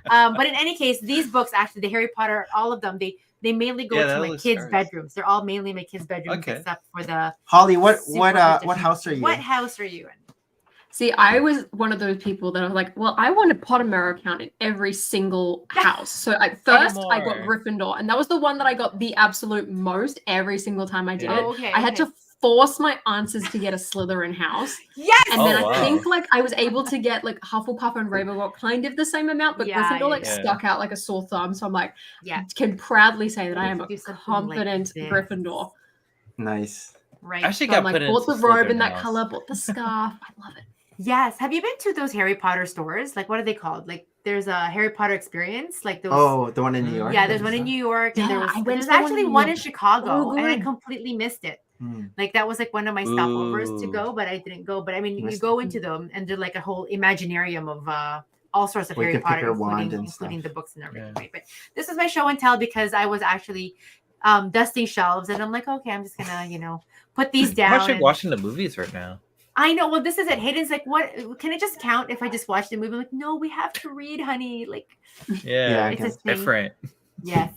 But in any case, these books actually, the Harry Potter, all of them, they mainly go Yeah, to that my looks kids' nice. bedrooms. They're all mainly my kids' bedrooms, Okay. except for the Holly, what super what edition. house are you What in? house are you in? See, I was one of those people that I was like, well, I want a Pottermore account in every single house. So at first I got Pottermore. Gryffindor, and that was the one that I got the absolute most every single time I did Yeah. it. Oh, okay. I had to force my answers to get a Slytherin house. Yes. And Oh, then I wow. think like I was able to get like Hufflepuff and Ravenclaw kind of the same amount, but Yeah, Gryffindor like yeah. stuck out like a sore thumb. So I'm like, Yeah. can proudly say that I am a Do something like confident this. Gryffindor. Nice. Right. I actually So I'm got like, put in bought the robe in that color, bought the scarf. I love it. Yes. Have you been to those Harry Potter stores? Like, what are they called? Like, there's a Harry Potter experience. Like those. Oh, the one in New Mm. York? Yeah, there's one in New York, and Yeah, there was I went there's to the one actually in New one in York. Chicago, Oh, and I good. completely missed it. Hmm. Like that was like one of my stopovers to Ooh. go, but I didn't go. But I mean, you Missed go into them, and they're like a whole imaginarium of all sorts of Where you Harry can pick Potter, your wand and including stuff. the books and everything. Yeah. Right? But this is my show and tell because I was actually dusting shelves, and I'm like, okay, I'm just gonna put these I'm down. actually and- watching the movies right now. I know. Well, this is it. Hayden's like, what? Can it just count if I just watch the movie? I'm like, no, we have to read, honey. Like, Yeah, I it's a guess. thing. different. Yes.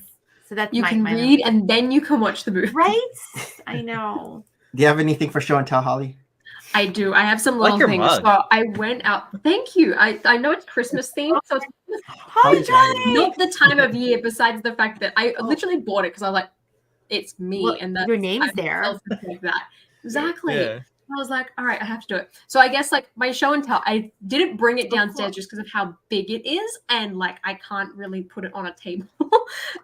So that's You my, can my read and then you can watch the movie. right? I know. Do you have anything for show and tell, Holly? I do. I have some Like little your things. mug. So I went out. Thank you. I know it's Christmas themed, so it's Hi, Johnny. Johnny. not the time of year. Besides the fact that I literally bought it because I was like, it's me, Well, and that your name's there. Like that. Exactly. Yeah. I was like, all right, I have to do it. So I guess like my show and tell, I didn't bring it Oh, downstairs cool. just because of how big it is, and like I can't really put it on a table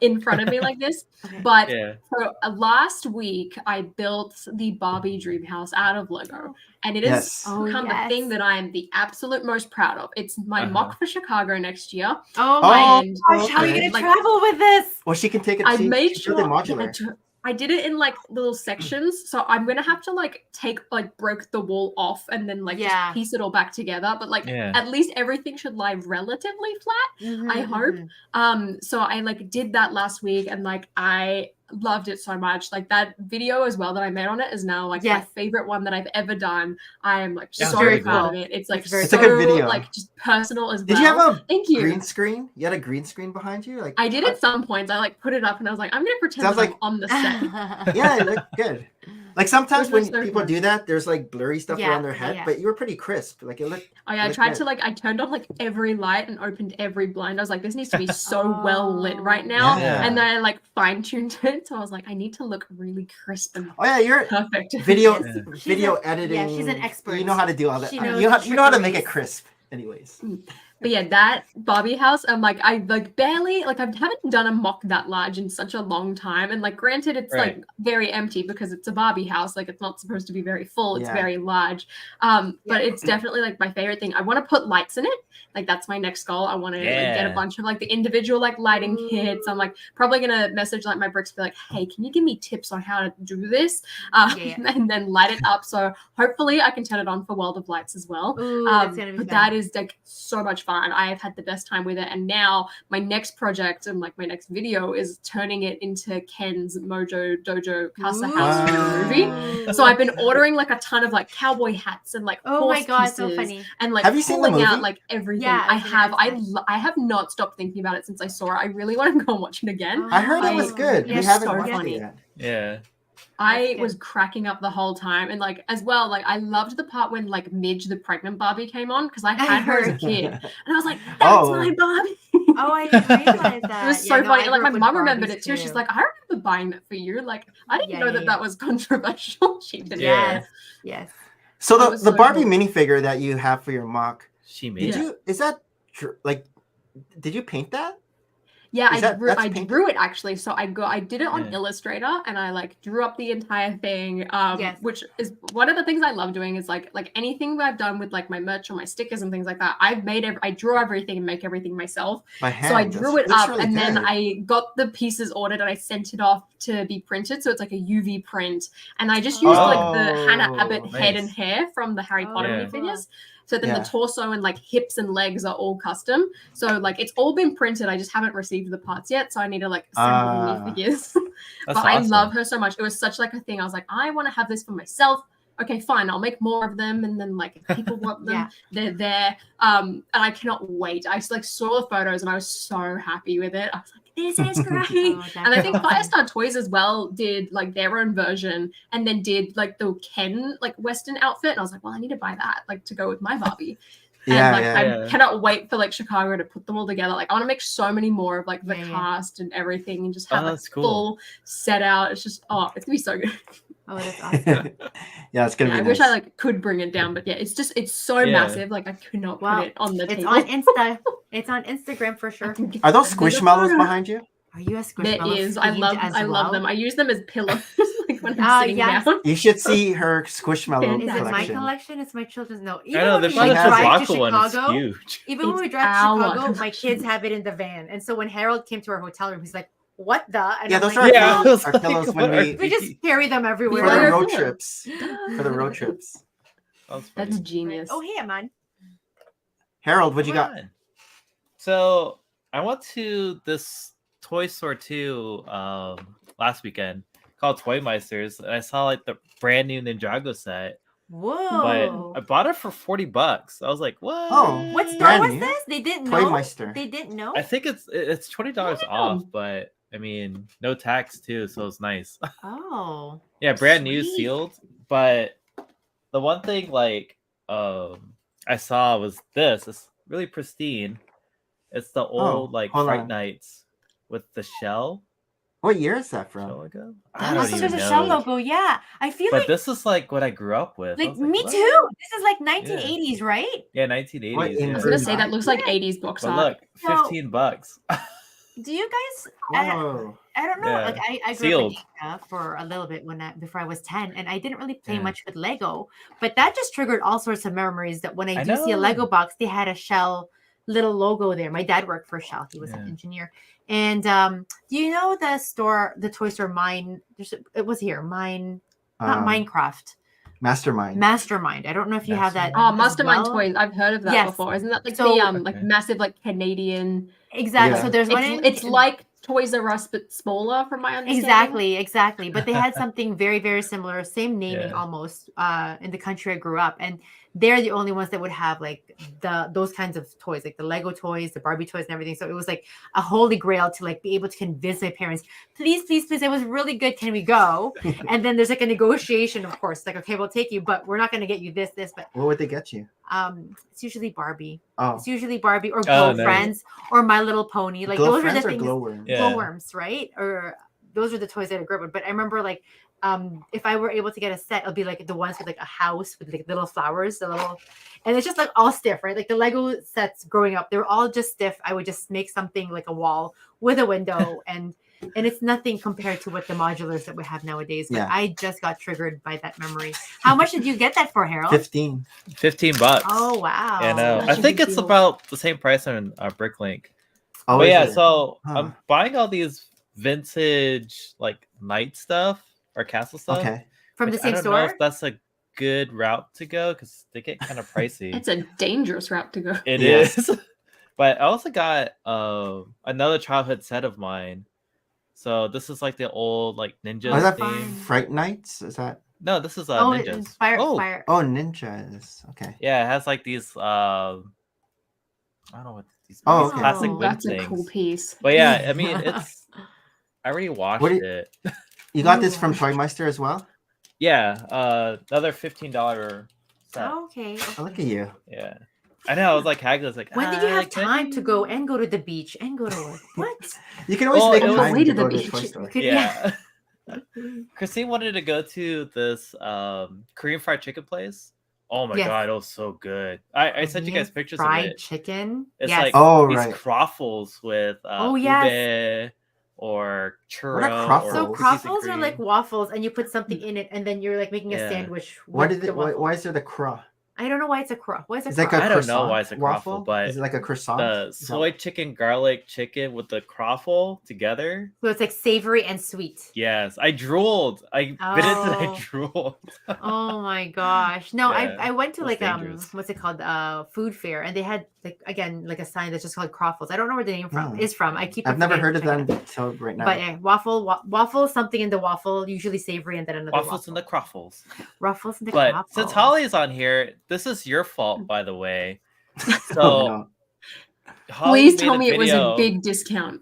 in front of me like this. Okay. But Yeah. so last week I built the Barbie dream house out of Lego, and it Yes. has Oh, become yes. the thing that I am the absolute most proud of. It's my Uh-huh. mock for Chicago next year. Oh Oh, my And gosh, how are you okay. gonna Like- travel with this? Well, she can take it. I she made did sure it modular. I did it in like little sections, so I'm gonna have to like broke the wall off and then like Yeah. just piece it all back together. But like Yeah. at least everything should lie relatively flat. I Mhm, hope. mhm. So I like did that last week, and like I loved it so much. Like that video as well that I made on it is now like my Yes. favorite one that I've ever done. I am like Yeah, so very proud cool. of it. It's like It's very It's a so good video. like just personal as Did well. you have a Thank you. green screen? You had a green screen behind you? Like I did at some points. I like put it up and I was like, I'm gonna pretend Sounds that like- I'm on the set. yeah, it looked good. Like sometimes It when looks so people good. do that, there's like blurry stuff Yeah, around their head, yeah. but you were pretty crisp. Like it looked. Oh yeah, I Look tried good. to like I turned on like every light and opened every blind. I was like, this needs to be so well lit right now. Yeah. And then I like fine tuned it. So I was like, I need to look really crisp and Oh yeah, you're perfect. video Yes. video She's editing. she's an expert. You know how to do all that. She You knows know how to make it trickeries. crisp. Anyways. But yeah, that Barbie house, I'm like, I like barely, like I haven't done a mock that large in such a long time. And like, granted, it's like very empty because it's a Barbie house. Like it's not supposed to be very full. It's very large. But it's definitely like my favorite thing. I want to put lights in it. Like that's my next goal. I want to like get a bunch of like the individual like lighting kits. I'm like probably gonna message like my bricks, be like, hey, can you give me tips on how to do this? And then light it up. So hopefully I can turn it on for World of Lights as well. Ooh, that's gonna be fun. That is like so much fun. I have had the best time with it, and now my next project and like my next video is turning it into Ken's Mojo Dojo Casa House for the movie. So I've been ordering like a ton of like cowboy hats and like horse pieces, so funny. and like have you seen the movie? Out like everything. Yeah, I have. I have not stopped thinking about it since I saw it. I really want to go and watch it again. I heard it was good. We haven't so watched funny. it yet. Yeah. I was cracking up the whole time, and like as well, like I loved the part when like Midge the pregnant Barbie came on because I had her as a kid, and I was like, "That's my Barbie." Oh, I didn't realize that. It was so funny. And, like my mom remembered it too. She's like, "I remember buying that for you." Like I didn't know that was controversial. She didn't. Yes. So the Barbie minifigure that you have for your mock, she made. Is that like? Did you paint that? Yeah, I drew it actually. So I did it on Illustrator, and I like drew up the entire thing. Which is one of the things I love doing is like anything I've done with like my merch or my stickers and things like that. I draw everything and make everything myself. By hand, so I drew it up, really and then I got the pieces ordered and I sent it off to be printed. So it's like a UV print, and I just used like the Hannah Abbott head and hair from the Harry Potter minifigures. So then the torso and like hips and legs are all custom. So like it's all been printed. I just haven't received the parts yet. So I need to like assemble the minifigures. But awesome. I love her so much. It was such like a thing. I was like, I want to have this for myself. Okay, fine. I'll make more of them. And then like if people want them, they're there. And I cannot wait. I just like saw the photos and I was so happy with it. I was like, this is great. And I think Firestar Toys as well did like their own version and then did like the Ken like Western outfit. And I was like, well, I need to buy that like to go with my Barbie. I cannot wait for like Chicago to put them all together. Like I want to make so many more of like the cast and everything and just have a full set out. It's just it's gonna be so good. Oh, that's awesome. It's gonna be I wish I like could bring it down, but it's so massive. Like I could not put it on the table. It's on Insta. It's on Instagram for sure. Are those Squishmallows behind you? Are you a Squishmallow? There is. I love them. I use them as pillows like when I'm sitting down. You should see her Squishmallow collection. Is it my collection? It's my children's. No. Even I know the Chicago one is huge. Even when we drive to Chicago, my kids have it in the van. And so when Harold came to our hotel room, he's like, what the? And those are our pillows when we just carry them everywhere. For the road trips. For the road trips. That's genius. Oh, hey, man. Harold, what you got? So I went to this toy store too last weekend called Toy Meisters, and I saw like the brand new Ninjago set. Whoa! But I bought it for $40. I was like, "What? Oh, what store was this? They didn't know. Toy Meister. They didn't know. I think it's $20 off, but I mean, no tax too, so it's nice. Oh, yeah, brand new, sealed. But the one thing like I saw was this. It's really pristine. It's the old Fright Nights with the shell. What year is that from? Logo? I don't even know. The shell logo, yeah. I feel but this is like what I grew up with. Like me too. This is like 1980s, right? Yeah, 1980s. I was gonna say that looks like 80s box art. Look, $15. Do you guys? I don't know. Like I grew up in Asia for a little bit before I was 10, and I didn't really play much with Lego. But that just triggered all sorts of memories. That when I do see a Lego box, they had a shell little logo there. My dad worked for Shell. He was an engineer. And do you know the toy store Mine? It was here. Mine, not Minecraft. Mastermind. I don't know if you have that. Oh, Mastermind toys. I've heard of that before. Isn't that like like massive like Canadian? Exactly. Yeah. So there's one. It's like Toys R Us but smaller, from my understanding. Exactly. But they had something very, very similar, same naming almost in the country I grew up, and they're the only ones that would have like those kinds of toys, like the Lego toys, the Barbie toys, and everything. So it was like a holy grail to like be able to convince my parents, please, it was really good. Can we go? And then there's like a negotiation, of course. Like, okay, we'll take you, but we're not going to get you this. But what would they get you? It's usually Barbie. Oh. It's usually Barbie or Glow Friends or My Little Pony. Like those are the things. Glowworms. Glowworms, right? Or those are the toys that I grew up with. But I remember like if I were able to get a set, it'll be like the ones with like a house with like little flowers, and it's just like all stiff, right? Like the Lego sets growing up, they're all just stiff. I would just make something like a wall with a window, and it's nothing compared to what the modulars that we have nowadays. But I just got triggered by that memory. How much did you get that for, Harold? $15. $15. Oh wow! And Such I a think good it's deal. about the same price on Bricklink. Oh, But is yeah, it? so Huh. I'm buying all these vintage like knight stuff or castle stuff. Okay. From the I same don't know store. if that's a good route to go because they get kind of pricey. It's a dangerous route to go. It Yes. is. But I also got another childhood set of mine. So this is like the old like ninja Oh, is that theme. Fright Nights? Is that? No, this is Oh, ninjas. fire! Oh, ninjas. Okay. Yeah, it has like these I don't know what these Oh, these okay. plastic Oh, wing That's a things. cool piece. But yeah, I mean it's I already washed What do you- it. You got this from Toy Meister as well? Yeah, another $15 set. Okay. Oh, look at you. Yeah. I know, I was like haggling, like When did you have can time you- to go the beach and go to work? What? You can always Well, make it was- time Way to to the go to the beach. toy You store. could- Yeah. Christine wanted to go to this Korean fried chicken place. Oh my Yes. god, it was so good. I sent you guys pictures of fried it. chicken. It's yes. like Oh, these right. croffles with Oh, yes. ube or churro. What are croffles? So or cookies and croffles are like cream. waffles, and you put something in it, and then you're like making a Yeah. sandwich. Why with did the it? Why, waffle. why is there the craw? I don't know why it's a croissant. Why is it It's like a I don't know croissant why it's a croffle, waffle? but Is it like a croissant? the Is that- soy chicken garlic chicken with the croffle together. So it's like savory and sweet. Yes, I drooled. I bit into it and I Oh. drooled. Oh my gosh! No, Yeah, I went to it was like dangerous. what's it called, food fair, and they had like again like a sign that's just called croffles. I don't know where the name Oh. is from. I keep I've never forgetting heard to of check it them out. till right now. But yeah, waffle, something in the waffle, usually savory, and then another Waffles waffle. and the croffles. Ruffles and the But croffles. since Holly is on here, this is your fault, by the way. So Oh, no. Holly Please made tell me it was a video- big discount.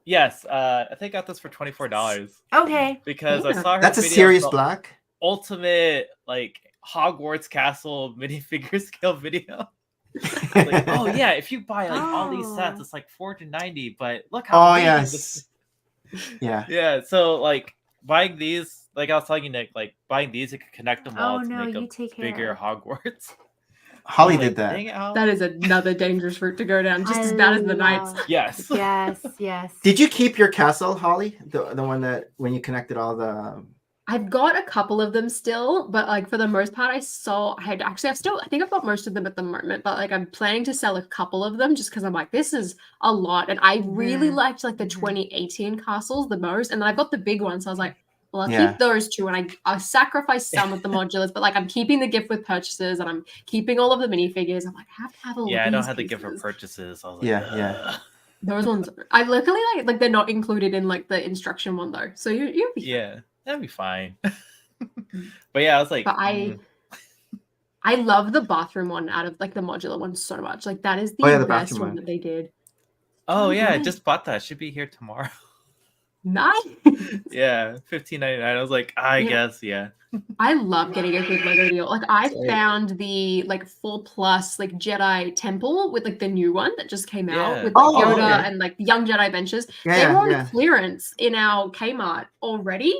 Yes, I think I got this for $24 Okay. because I Yeah. saw her. That's a video serious of the black. ultimate like Hogwarts Castle minifigure scale video. Like, oh yeah, if you buy like all these sets, Oh. it's like $490. But look how Oh big yes. this- Yeah. Yeah, so like buying these, like I was telling you, Nick, like buying these, you can connect them all Oh to no, make you a take bigger care. Hogwarts. Holly I'm like, did that. "Dang it, Holly." That is another dangerous route to go down, just I as bad as the Knights. love- Yes. Yes. Did you keep your castle, Holly? The one that when you connected all the. I've got a couple of them still, but like for the most part, I think I've got most of them at the moment, but like I'm planning to sell a couple of them just because I'm like, this is a lot. And I really Mhm. liked like the Mhm. 2018 castles the most. And then I've got the big ones. So I was like, well, I'll Yeah. keep those two and I'll sacrifice some of the modulars, but like I'm keeping the gift with purchases and I'm keeping all of the minifigures. I'm like, I have to have all Yeah, of I don't these have to give her pieces. purchases. I was like, Yeah, yeah. "Ugh." Those ones, I luckily like they're not included in like the instruction one though. So you'll be fine. Yeah, that'd be fine. But yeah, I was like, But I love the bathroom one out of like the modular one so much. Like that is the Oh, yeah, the best bathroom one one. that they did. oh yeah, I nice. just bought that. Should be here tomorrow. Nice. Yeah, $15.99. I was like, I Yeah. guess, yeah. I love getting a good Lego deal. Like I Same. found the like 4+ like Jedi temple with like the new one that just came out Yeah. with like, Oh, Yoda okay. and like the young Jedi benches. Yeah, They were on yeah. clearance in our Kmart already.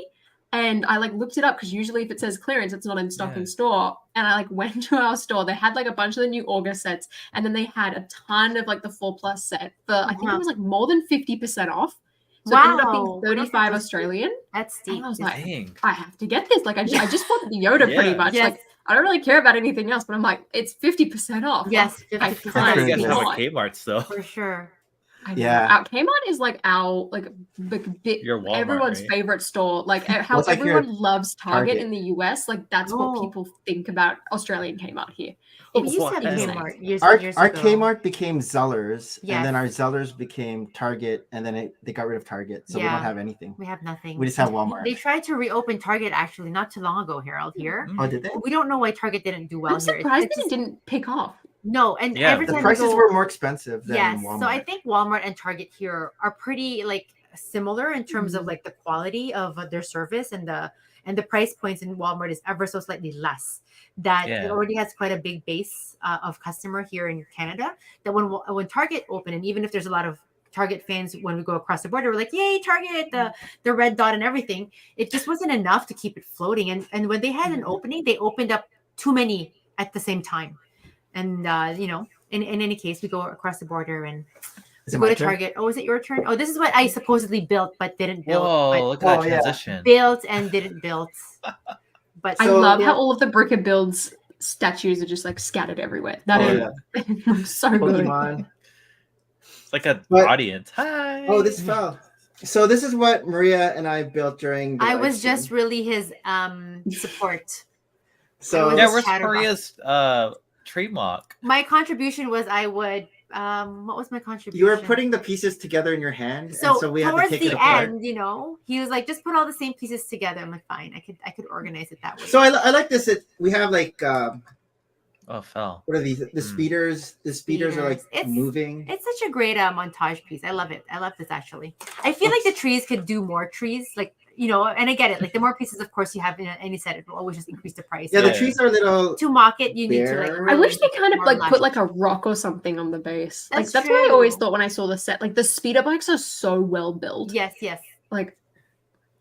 And I like looked it up because usually if it says clearance, it's not in stock Yeah. in store. And I like went to our store. They had like a bunch of the new August sets, and then they had a ton of like the 4+ set for I think it Uh-huh. was like more than 50% off. So it ended up Wow. being What else 35 is- Australian. That's steep. And I was like, Dang. I have to get this. Like I just bought the Yoda pretty Yeah. much. Yes. Like I don't really care about anything else, but I'm like, it's 50% off. Yes, Like, I 50%. I can't you guys Yeah. have a not. Kmart still. For sure. I know. Yeah. Our Kmart is like our like Your Walmart, everyone's right? favorite store. Like how It's like your everyone loves Target, Target. in the US. Like that's what Oh. people think about Australian Kmart here. We It's used to have insane. Kmart years Our, and years our ago. Kmart became Zellers, and Yes. then our Zellers became Target, and then they got rid of Target, so we Yeah. don't have anything. We have nothing. We just have Walmart. They tried to reopen Target actually not too long ago, Harold, here. Oh, did they? We don't know why Target didn't do well I'm here. surprised It's that it just- didn't pick off. No, and Yeah, every The time prices we go, were more expensive than yes. Walmart. So I think Walmart and Target here are pretty like similar in terms Mm-hmm. of like the quality of their service, and the price points in Walmart is ever so slightly less. That Yeah. it already has quite a big base of customer here in Canada. That when Target opened, and even if there's a lot of Target fans, when we go across the border, we're like, yay, Target, the red dot and everything. It just wasn't enough to keep it floating. And when they had an opening, they opened up too many at the same time. And, you know, in any case, we go across the border and we go to Target. Oh, is it your turn? Oh, this is what I supposedly built but didn't build. Whoa, look at that transition. Built and didn't build. But I love how all of the Brick and Builds statues are just like scattered everywhere. That is so Pokemon. good. It's like an audience. Hi. Oh, this fell. So this is what Maria and I built during the I live was stream. just really his support. So yeah, where's Maria's tree mock? My contribution was I would what was my contribution? You were putting the pieces together in your hand, so, and so we had to towards take the it apart. end, you know, he was like, just put all the same pieces together. I'm like, fine, I could organize it that way. So I like this. We have like oh, fell. what are these? The speeders. The speeders are like moving. It's such a great montage piece. I love it. I love this actually. I feel like the trees could do more trees, like, you know, and I get it. Like the more pieces, of course, you have in any set, it will always just increase the price. Yeah, the trees are little. To mock it, you need to like. bare. I wish they kind of more like put elaborate. like a rock or something on the base. Like That's that's what I always true. thought when I saw the set. Like the speeder bikes are so well built. Yes, yes. Like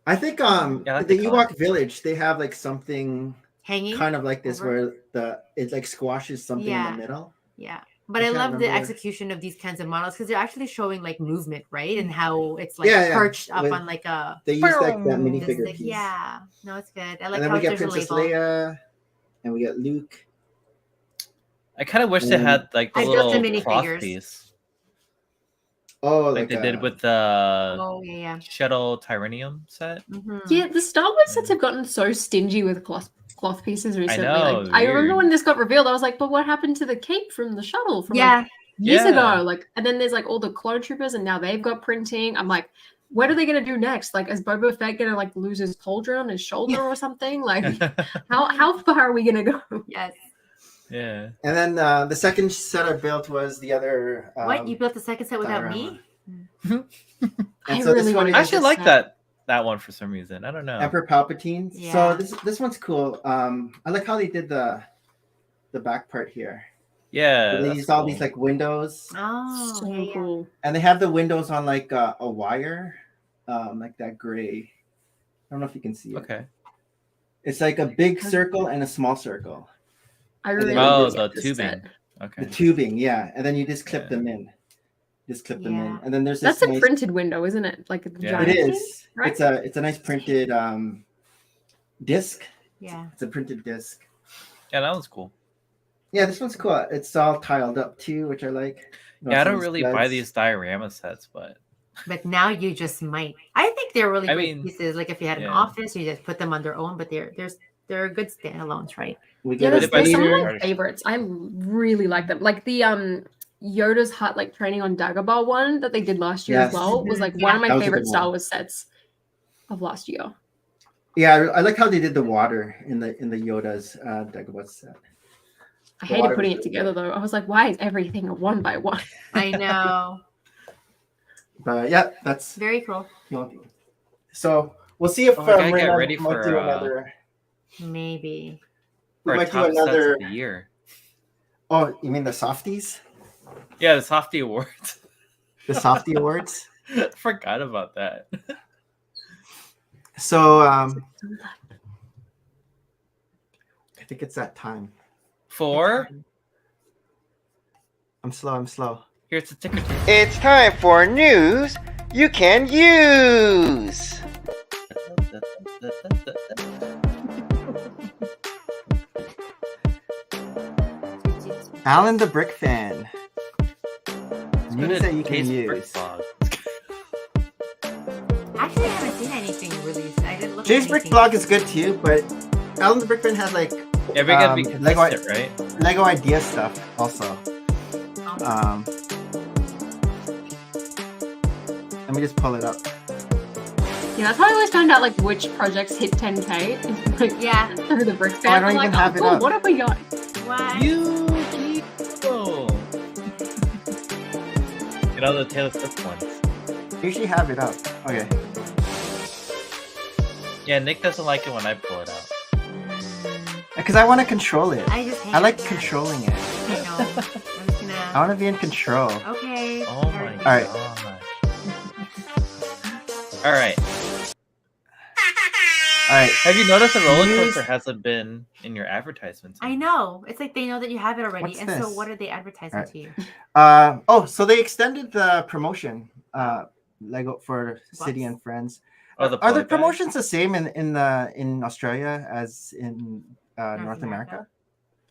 I think I like the the color. Ewok Village, they have like something Hanging. kind of like this over. where it like squashes something in Yeah. the middle. Yeah. But I I can't love the remember. execution of these kinds of models because they're actually showing like movement, right? And how it's like Yeah, yeah. perched up With- on like a. They use like that this, minifigure like, piece. yeah. No, it's good. I like And then how we get there's a Princess label. Leia, and we get Luke. I kind of wish they had like the I built the little cloth minifigures. piece, Oh, like they did with the Oh yeah. Shuttle Tyrannium set. Mhm. yeah, the Star Wars sets have gotten so stingy with cloth pieces recently. know, Like I remember weird. when this got revealed, I was like, but what happened to the cape from the shuttle from like, Yeah. years Yeah. ago? Like, and then there's like all the clone troopers, and now they've got printing. I'm like, what are they gonna do next? Like, is Boba Fett gonna like lose his pauldron on his shoulder or something? Like, how far are we gonna go? Yes. Yeah. And then the second set I built was the other. What? You built the second set without diorama. me? I so this really one wanted is I actually this like set. that one for some reason. I don't know. Emperor Palpatine. Yeah. So this one's cool. I like how they did the back part here. Yeah. They that's used all cool. these like windows, Oh, So yeah. cool. and they have the windows on like a wire, like that gray. I don't know if you can see it. Okay. It's like a big circle and a small circle. I And really then Oh, wanted the this tubing. set. Okay. The tubing, yeah, and then you just clip Yeah. them in. Just clip them in, Yeah. and then there's this. That's a nice, printed window, isn't it? Like a Yeah. giant It thing, is. right? It's a nice printed disc. Yeah. It's a printed disc. Yeah, that was cool. Yeah, this one's cool. It's all tiled up too, which I like. Yeah, I don't Some really buy studs. these diorama sets, but But now you just might. I think they're really I great mean, pieces. Like if you had an yeah. office, you just put them on their own. But they're good standalones, right? We Yeah, get there's, a there's some of speeder. my favorites. I really like them. Like the Yoda's hut, like training on Dagobah one that they did last year as Yes. well, was like one of That my was a favorite good Star one. Wars sets of last year. Yeah, I like how they did the water in the Yoda's Dagobah set. I The hated water putting was it really together though. I was like, why is everything a one by one? I know. But yeah, that's Very cool. so. We'll see if Oh, we gotta get Marina ready might for, do another. Maybe. We for might do top sets another. of the year. Oh, you mean the softies? Yeah, the Softy Awards. The softie awards. Forgot about that. So I think it's that time. 4. I'm slow. Here's the ticker tape. It's time for news you can use. Alan the Brick Fan. Let's go News to that you can Taste use. Brick Blog. Actually, I haven't seen anything released. I didn't look. Jay's at Brick anything. Blog is good too, but Alan the Brick Fan has like Yeah, we gotta be Lego, consistent, right? Lego idea stuff also. Let me just pull it up. Yeah, that's how I always found out like which projects hit 10K. It's like Yeah. through the Brick I fan. don't I'm like, even have it cool, up. what have we got? What? Yu-Gi-Oh! Get all the Taylor Swift ones. I usually have it up. Okay. Yeah, Nick doesn't like it when I pull it out. Because I want to control it. I just. I like hate that. controlling it. I know. I'm just I want to be in control. Okay. Oh my All right. gosh. All right. All right. Have you noticed the roller News- coaster hasn't been in your advertisements? I know. It's like they know that you have it already. What's and so this? what are they advertising Alright. to you? Oh, so they extended the promotion. Lego for City What? and Friends. Oh, the Are the poly bag? promotions the same in Australia as in North America?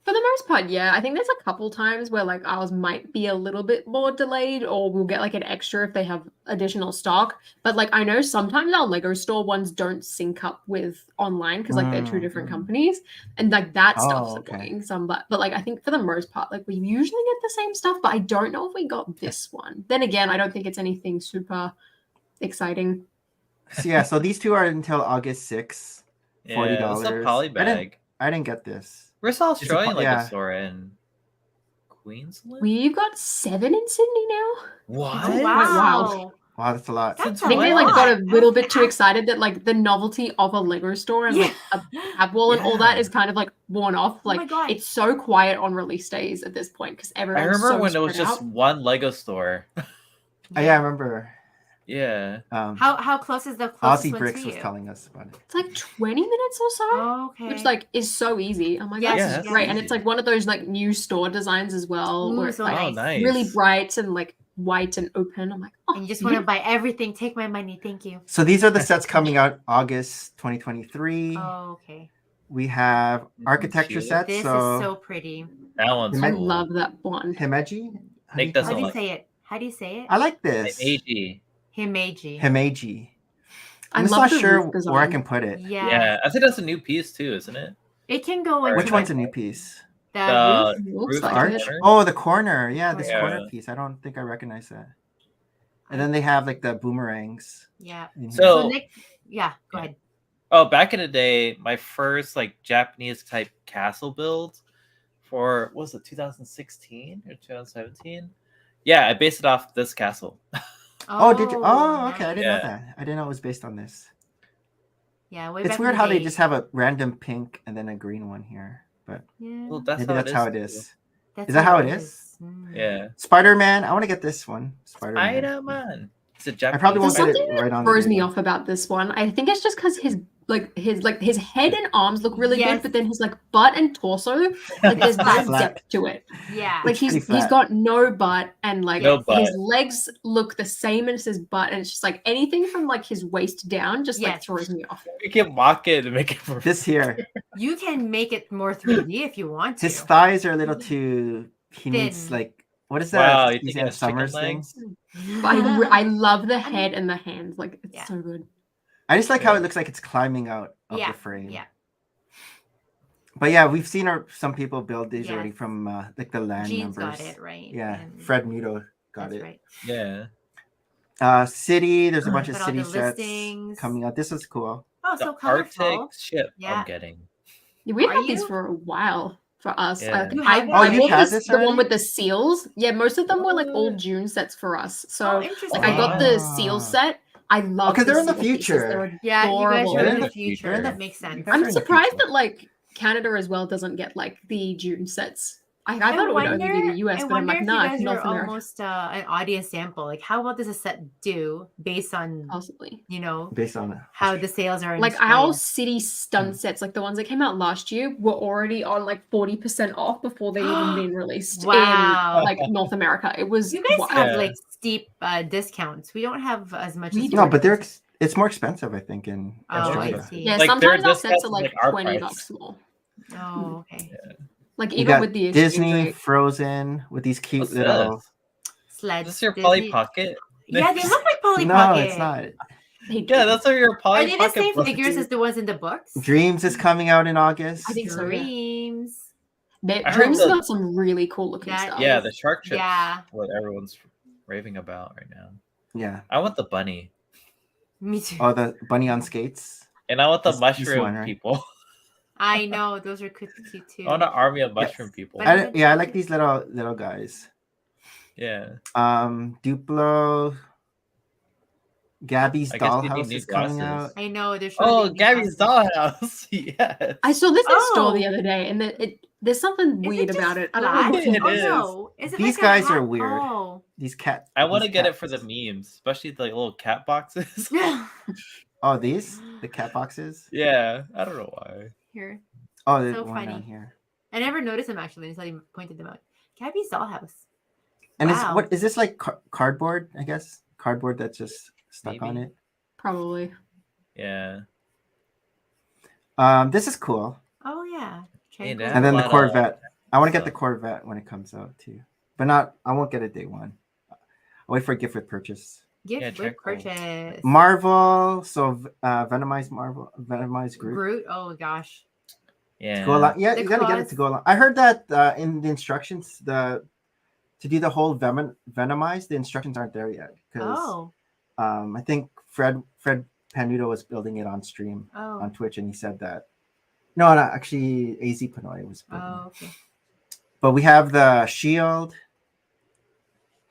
For the most part, yeah. I think there's a couple times where like ours might be a little bit more delayed, or we'll get like an extra if they have additional stock. But like I know sometimes our Lego store ones don't sync up with online because like they're two different companies, and like that stuff's okay. annoying. But like I think for the most part, like we usually get the same stuff. But I don't know if we got this one. Then again, I don't think it's anything super exciting. So yeah, so these two are until August 6th. $40. Yeah, it's a poly bag. I didn't get this. Where's the Australian Lego yeah. store in Queensland? We've got 7 in Sydney now. What? Oh, Wow. Wow, that's a lot. That's I think a they like lot. got a little bit too That's- excited that like the novelty of a Lego store and like a tab wall and all that Yeah. is kind of like worn off. Oh my Like God. it's so quiet on release days at this point because I everyone's remember so when it was spread just out. one Lego store. Yeah, I remember. Yeah. How close is the closest Aussie one Bricks to was you? telling us about it. It's like 20 minutes or so, Oh, okay. which like is so easy. I'm like, Yes, this yeah, is that's great, and easy. it's like one of those like new store designs as well, Ooh, where it's so like Oh, nice. nice. really bright and like white and open. I'm like, oh, And you just want to buy everything. Take my money. Thank you. So these are the sets coming out August 2023. Oh, okay. We have architecture cute. sets. This is so so pretty. That one's I cool. love that one. Himeji. Nick How doesn't do you like say it? How do you say it? I like this. AG. Himeji. Himeji. I I'm just love not the sure roof where I design. can put it. Yeah. Yeah, I think that's a new piece too, isn't it? It can go into Which Which one's a like new piece? the The roof. Looks roof The like and it. arch? corner? Oh, the corner. Yeah, this Yeah. corner piece. I don't think I recognize that. And then they have like the boomerangs. Yeah. in here. So- So Nick, yeah, go Yeah. ahead. Oh, back in the day, my first like Japanese type castle build for what was it 2016 or 2017? Yeah, I based it off this castle. Oh, did you? Oh, nice. okay. I didn't Yeah. know that. I didn't know it was based on this. Yeah, way It's back in weird the how they day. just have a random pink and then a green one here. But Yeah, Well, that's maybe that's how it is. that's Is that how it is? Mm. Yeah. Spider-Man. I want to get this one. Spider-Man. Spider-Man. It's a Japanese. I probably won't There's get something it right on. throws the me video. off about this one. I think it's just because his head and arms look really Yes. good, but then his like butt and torso, like there's no Flat. depth to it. Yeah. Like It's pretty he's flat. got no butt, and like No butt. his legs look the same as his butt, and it's just like anything from like his waist down just like Yes. throws me off. We can mock it and make it more. This here. You can make it more 3D if you want to. His thighs are a little too. He needs Thin. like what is that? Wow, you He's think in it's chicken Summers thing. legs? But I love the head and the hands. Like it's Yeah. so good. I just like how Yeah. it looks like it's climbing out of Yeah, the frame. yeah. But yeah, we've seen some people build these Yes. already from like the land Jeans members. got it right. Yeah, and Fred Muto got that's it. right. Yeah. City, there's a bunch of Got all city the sets listings. coming out. This is cool. Oh, The so colorful. Arctic ship Yeah. I'm getting. Yeah, we've Are had these you? for a while for us. Yeah. You I have Oh, bought you've had this the one already? with the seals. Yeah, most of them were like all What? June sets for us. Oh, So interesting. like I got the Ah. seal set. I love Okay, they're in the seal pieces. future. They're Yeah, you guys adorable. are in They're the in the future. future. That makes sense. You guys are I'm in the surprised future. that like Canada as well doesn't get like the June sets. I I thought it would only be wonder- the US, I but I'm wonder like, if nah, you it's guys North are America. almost an audience sample. Like, how well does a set do based on Possibly. Based on how the sales are? In Like Australia? our city stunt sets, like the ones that came out last year, were already on like 40% off before they even been released Wow. in like North America. It was You guys wild. have Yeah. like steep discounts. We don't have as much. We as do. No, you but guys. it's more expensive, I think, in Oh, I Australia. see. Yeah, Like, sometimes their our sets discounts are is, like like, our $20 price. more. Oh, okay. Like You even got with the exchange Disney, rate. Frozen with these cute What's little. this? Sleds. Is this your Disney- Polly Pocket? Yeah, they look like Polly No, Pocket. it's not. They Yeah, do. that's what your Polly Are they the Pocket. same books figures do. as the ones in the books? Dreams is coming out in August. I think so. Yeah. Dreams. They, I heard Dreams has the- got some really cool looking That stuff. Yeah, is- the shark trip. Yeah. What everyone's raving about right now. Yeah. I want the bunny, Me too. Oh, the bunny on skates. and I want the This mushroom one, right? people. I know those are cute too. I want an army of mushroom people. But- I like these little guys. Yeah. Duplo. Gabby's I guess you need Dollhouse new is coming glasses. out. I know there's. Oh, shortly Gabby's glasses. dollhouse. Yes. I saw this in store Oh. the other day, and there's something Is weird it about just it. I don't know flat? what It Oh is. no, Is it These like a guys are hat? weird. Oh. These cat. I want to these get cat it for the pieces. memes, especially the little cat boxes. Oh, the cat boxes. Yeah, I don't know why. Here. Oh, the So one down funny. here. I never noticed them actually until you pointed them out. Gabby's dollhouse. And Wow. is this like cardboard? I guess cardboard that's just stuck on Maybe. it. Probably. Yeah. This is cool. Oh yeah. Hey, Triangle. Dad. And then the lot of Corvette. I want to get the stuff. Corvette when it comes out too, but not. I won't get it day one. I'll wait for a gift with purchase. Gift Yeah, with triangle. purchase. Marvel. So venomized Marvel. Venomized Groot. Groot. Oh gosh. Yeah. To go along. Yeah, The you gotta get it to claws. go along. I heard that in the instructions, to do the whole venomized, the instructions aren't there yet because Oh. I think Fred Panuto was building it on stream Oh. on Twitch, and he said that. No, actually, AZ Panoy was building Oh, it. okay. But we have the shield.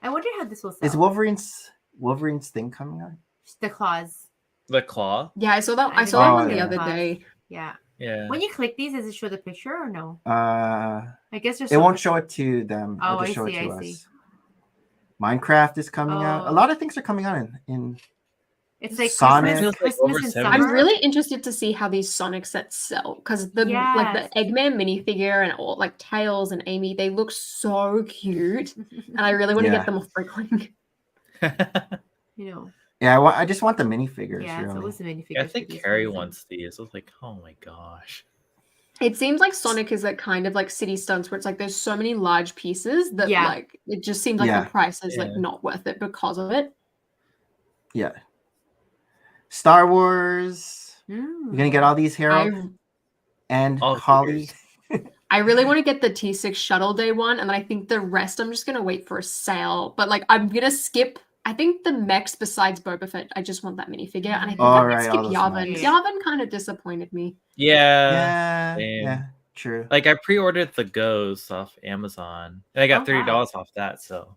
I wonder how this will sell. Is Wolverine's thing coming on? The claws. The claw. Yeah, I saw that. I I saw that Oh, one the yeah. other day. Yeah. Yeah. When you click these, does it show the picture or no? I guess there's. it won't show it to them. Oh, It'll just I show see, it to I us. see. Minecraft is coming out. A Oh. lot of things are coming out in It's like Sonic. Christmas, Feels like over Christmas and 70. I'm summer. really interested to see how these Sonic sets sell because the Yes. Eggman minifigure and all like Tails and Amy, they look so cute, and I really want to Yeah. get them off Bricklink. You know. Yeah, I just want the minifigures. Yeah. So really. it was the minifigures. Yeah, I for think these Carrie ones. wants these. I was like, oh my gosh. It seems like Sonic is like kind of like city stunts where it's like there's so many large pieces that Yeah. like it just seems like Yeah. the price is like Yeah. not worth it because of it. Yeah. Star Wars. You're gonna get all these Harold and All Holly. I really want to get the T6 Shuttle Day one, and then I think the rest I'm just gonna wait for a sale. But like I'm gonna skip. I think the mechs besides Boba Fett, I just want that minifigure, and I think All I right, might skip all those Yavin. mechs. Yavin kind of disappointed me. Yeah. Yeah, true. Like I pre-ordered the Ghost off Amazon, and I got Oh, wow. $30 off that. So.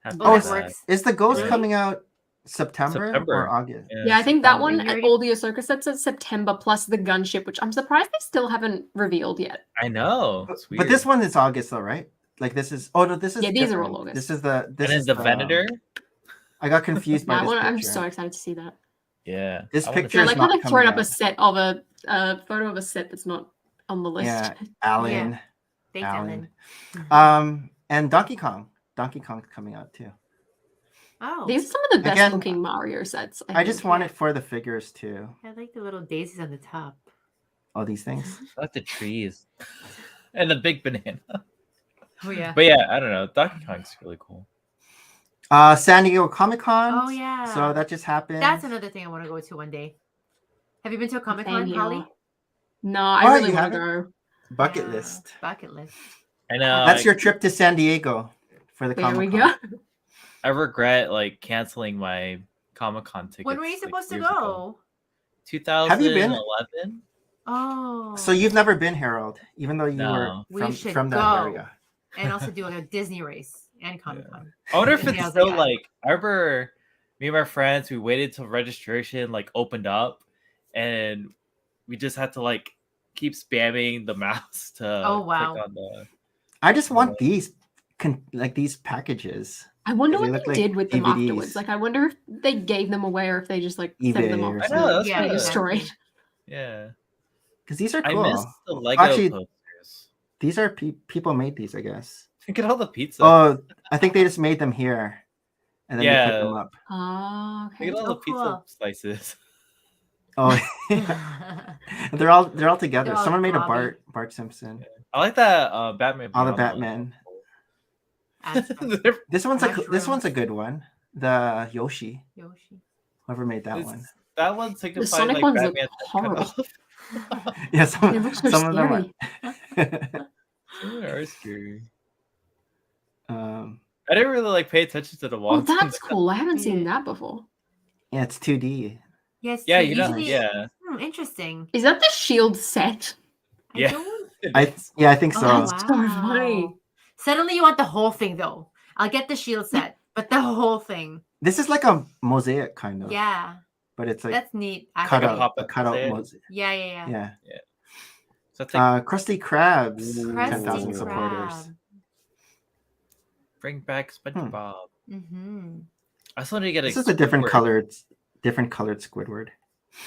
happy Oh, with that that. works. Is the Ghost Really? coming out September September. or August? Yeah, I think that September. one, You're all the Ahsoka sets are September plus the gunship, which I'm surprised they still haven't revealed yet. I know. It's But this weird. one is August though, right? Like this is. Oh no, this is. Yeah, these are all different. August. This is the. This And is then the Venator. I got confused by That this one, picture. I'm so excited to see that. Yeah. This I wanna picture I is like how not they've thrown coming up a out. set of a photo of a set that's not on the list. Yeah, Alan. Thanks, Alan. Ellen. And Donkey Kong. Donkey Kong's coming out too. Oh. These are some of the best Again, looking Mario sets. I just think. want it for the figures too. I like the little daisies on the top. All these things. I like the trees. And the big banana. Oh yeah. But yeah, I don't know. Donkey Kong's really cool. San Diego Comic Con. Oh yeah. So that just happened. That's another thing I want to go to one day. Have you been to a Comic Con, Same Holly? here. No, I Oh, really you want to haven't? go. bucket Yeah, list. Bucket list. I know. That's I, your trip to San Diego for the There Comic we Con. go. I regret like canceling my Comic Con tickets. When were you like, supposed to years ago. go? 2011. Oh. So you've never been, Harold, even though you No. We were should from that go. area. And also do like a Disney race and Comic Con. I wonder if Yeah, it's I was still like, like I remember me and my friends. We waited till registration like opened up, and we just had to like keep spamming the mouse to Oh, wow. click on the. I just want these, like these packages. I wonder They what look they like did with them DVDs. afterwards. Like, I wonder if they gave them away or if they just like sent eBay them or off. I know, that's Yeah, good. destroyed. exactly. Yeah, Because these are I cool. miss the Lego Actually, posters. these are people made these, I guess. Look at all the pizza. Oh, I think they just made them here, and then they put them Yeah. up. Oh, okay. Look at all so the pizza cool. slices. Oh, they're all together. They're all Someone made a globby. Bart Simpson. I like that Batman. All the Beyond Batman. That's fun. They're- This one's Mushrooms. a good one. The Yoshi. Yoshi. Whoever made that This- one. that one signifies Sonic like ones look Batman's head cut horrible. off. Yeah, They look so some of them scary. are. They are scary. um, I didn't really like pay attention to the Oh, walls. that's cool. I haven't seen Yeah. that before. yeah, it's 2D. Yes. Yeah, so you know, usually- yeah. Interesting. Is that the shield set? Yeah. I don't. I think so. Oh, That's so funny. wow. Suddenly you want the whole thing though. I'll get the shield set, but the whole thing. This is like a mosaic kind of. Yeah. But it's like That's neat. cut actually. out, pop-up a cut out mosaic. mosaic. Yeah. Yeah. So it's like, Krusty Krabs, Ooh. 10,000 Krusty supporters. Krab. Bring back SpongeBob. Mm-hmm. I just wanted to get This is a different Squidward. colored Squidward.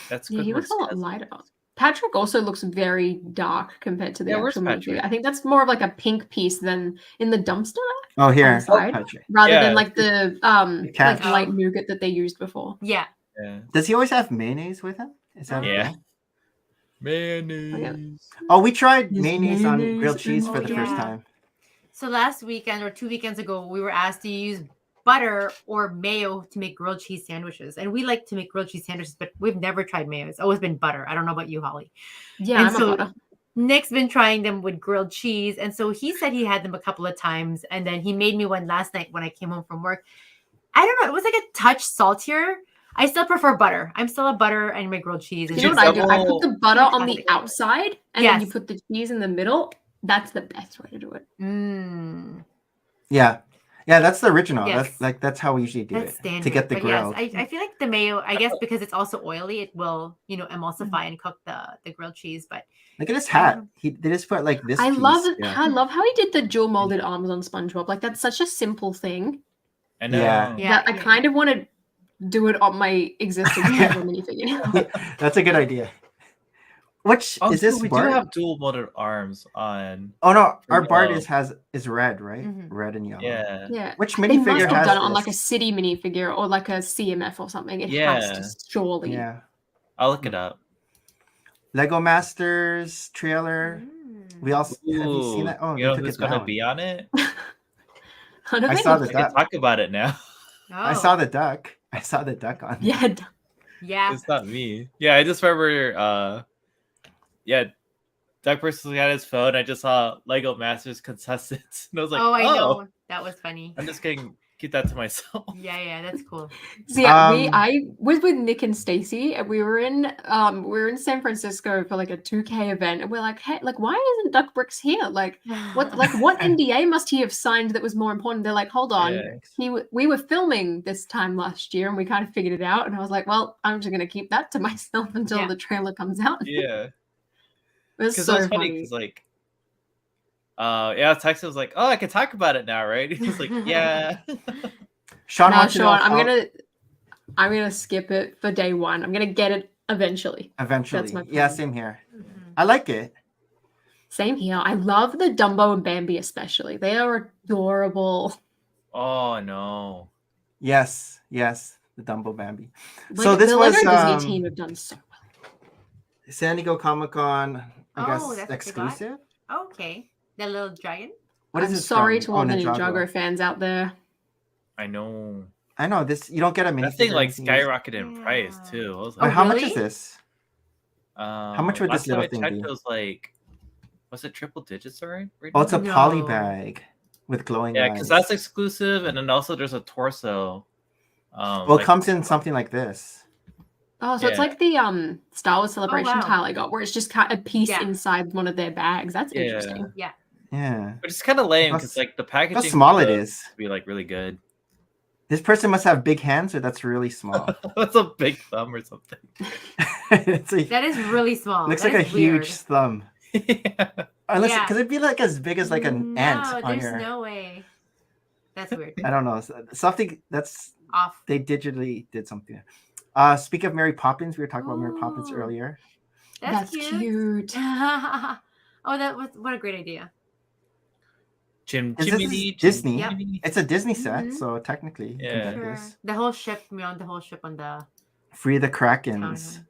That's Yeah, he looks a Squidward's lot cousin. lighter. Patrick also looks very dark compared to the Yeah, where's actual minifigure. Patrick? I think that's more of like a pink piece than in the dumpster Oh, on here. the side, Patrick. rather Yeah, than like the cat. like light nougat that they used before. Yeah. Yeah. Does he always have mayonnaise with him? Is that Yeah. thing? Mayonnaise. Oh, we tried Yes, mayonnaise on mayonnaise grilled cheese for and- the first yeah. time. So last weekend or 2 weekends ago, we were asked to use butter or mayo to make grilled cheese sandwiches. And we like to make grilled cheese sandwiches, but we've never tried mayo. It's always been butter. I don't know about you, Holly. Yeah, And I'm so a butter. Nick's been trying them with grilled cheese. And so he said he had them a couple of times. And then he made me one last night when I came home from work. I don't know. It was like a touch saltier. I still prefer butter. I'm still a butter and my grilled cheese. You It's know Did what you I do? I put the butter on the Fantastic. outside, and then you Yes. put the cheese in the middle. That's the best way to do it. Yeah. Yeah, that's the original. Yes. That's how we usually do That's it. standard. To get the But grilled. yes, I feel like the mayo, I guess because it's also oily, it will, emulsify and cook the grilled cheese. But Look at his hat. They just put like this I piece. love it. Yeah. I love how he did the dual molded arms on SpongeBob. Like that's such a simple thing I know. Yeah. Yeah, that I kind of want to do it on my existing SpongeBob minifigure. That's a good idea. Which Oh, is this dude, we Bart? do have dual molded arms on. Oh no, our for Bart yellow. is red, right? Mhm. Red and yellow. Yeah. Yeah. Which They must minifigure have has done it on like a this? city minifigure or like a CMF or something. It has Yeah. to surely. Yeah. I'll look it up. Lego Masters trailer. We also have you seen Ooh, that? Oh, you we know took who's it gonna down. be on it? I, don't I know. saw the I can duck. talk about it now. I saw the duck. I saw the duck on. Yeah. Yeah. It's not me. Yeah, I just remember. Duck personally had his phone. I just saw Lego Masters contestants, and I was like, Oh, I know. That was funny. I'm just gonna keep that to myself. Yeah, that's cool. So yeah, Um, I was with Nick and Stacy, and we were in San Francisco for like a 2K event, and we're like, hey, like why isn't Duck Bricks here? Like what NDA must he have signed that was more important? They're like, hold on, Yeah. we were filming this time last year, and we kind of figured it out. And I was like, well, I'm just gonna keep that to myself until Yeah. the trailer comes out. Yeah, It was because so it was funny. funny. Because like, Texas was like, oh, I can talk about it now, right? He was like, yeah. Sean No, wants to know Sean, how- I'm gonna skip it for day one. I'm gonna get it eventually. eventually. That's my Yeah, plan. same here. Mhm. I like it. Same here. I love the Dumbo and Bambi especially. They are adorable. Oh no. Yes, the Dumbo Bambi. Like, So this the was Lego Disney team have done so well. San Diego Comic Con, I Oh, guess that's what they got? exclusive. Okay. The little dragon? What is I'm this sorry from? to all the Ninjago. Ninjago fans out there. I know. I know this. You don't get a mini. That thing like skyrocketed in price Yeah. too. I was Wait, like, how much really? is this? much would last this little time I thing checked, be? It was like, was it triple digits already? Oh, it's a No. poly bag with glowing Yeah, eyes. because that's exclusive, and then also there's a torso. Well, like- it comes in something like this. Oh, so it's Yeah. like the Star Wars Celebration wow. tile I got, where it's just a piece Yeah. inside one of their bags. That's Yeah. interesting. Yeah. Yeah. But it's kind of lame How because like the packaging. How small it for the- is. to be like really good. This person must have big hands, or that's really small. That's a big thumb or something. It's a, That is really small. looks That like a is weird. huge thumb. Yeah. Unless, Yeah. because it'd be like as big as like an ant No, on there's here. no way. That's weird. I don't know. Something that's Off. they digitally did something. Speak of Mary Poppins, we were talking about Mary Poppins Oh. earlier. That's, cute. Oh, that was what a great idea. Jim Is this Jiminy. Disney? Yep. Jiminy. It's a Disney set, Mhm. so technically you can Yeah. get Sure. this. The whole ship, the whole ship on the Free the town. Krakens.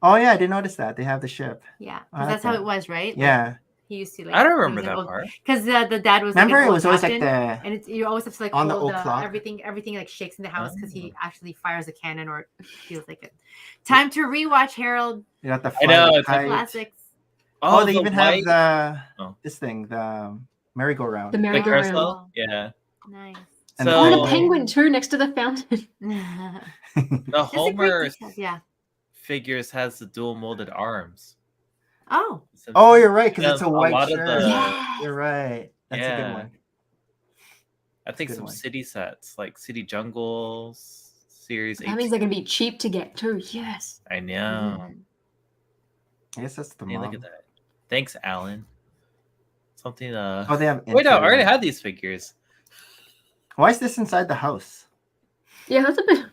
Oh yeah, I didn't notice that. They have the ship. Yeah, I 'cause like that's how that. it was, right? Like, Yeah. he used to like. I don't remember that part. Because the dad was. Remember, like, an it old was always like captain, the and it's you always have to like on the hold old clock. everything like shakes in the house because Oh. he actually fires a cannon or it feels like it. Time to rewatch Harold you got the I know, flight it's like kite. classics. Oh, they the even white- have the Oh. this thing, the merry-go-round. The the merry-go-round. carousel. Yeah. Nice. And Oh, So- the penguin too, next to the fountain. The Just a great Homer detail, yeah. figures has the dual molded arms. Oh, So- Oh, you're right, because Yeah, it's a a white lot of shirt. the- Yeah. You're right. That's a good Yeah. one. I think good some one. city sets like City Jungles series. That means they're gonna be cheap to get too. Yes. I know. Mhm. I guess that's the Hey, mom. look at that. Thanks, Alan. Something. Oh, they have. Wait, no, I already interior. had these figures. Why is this inside the house? Yeah, that's a bit. It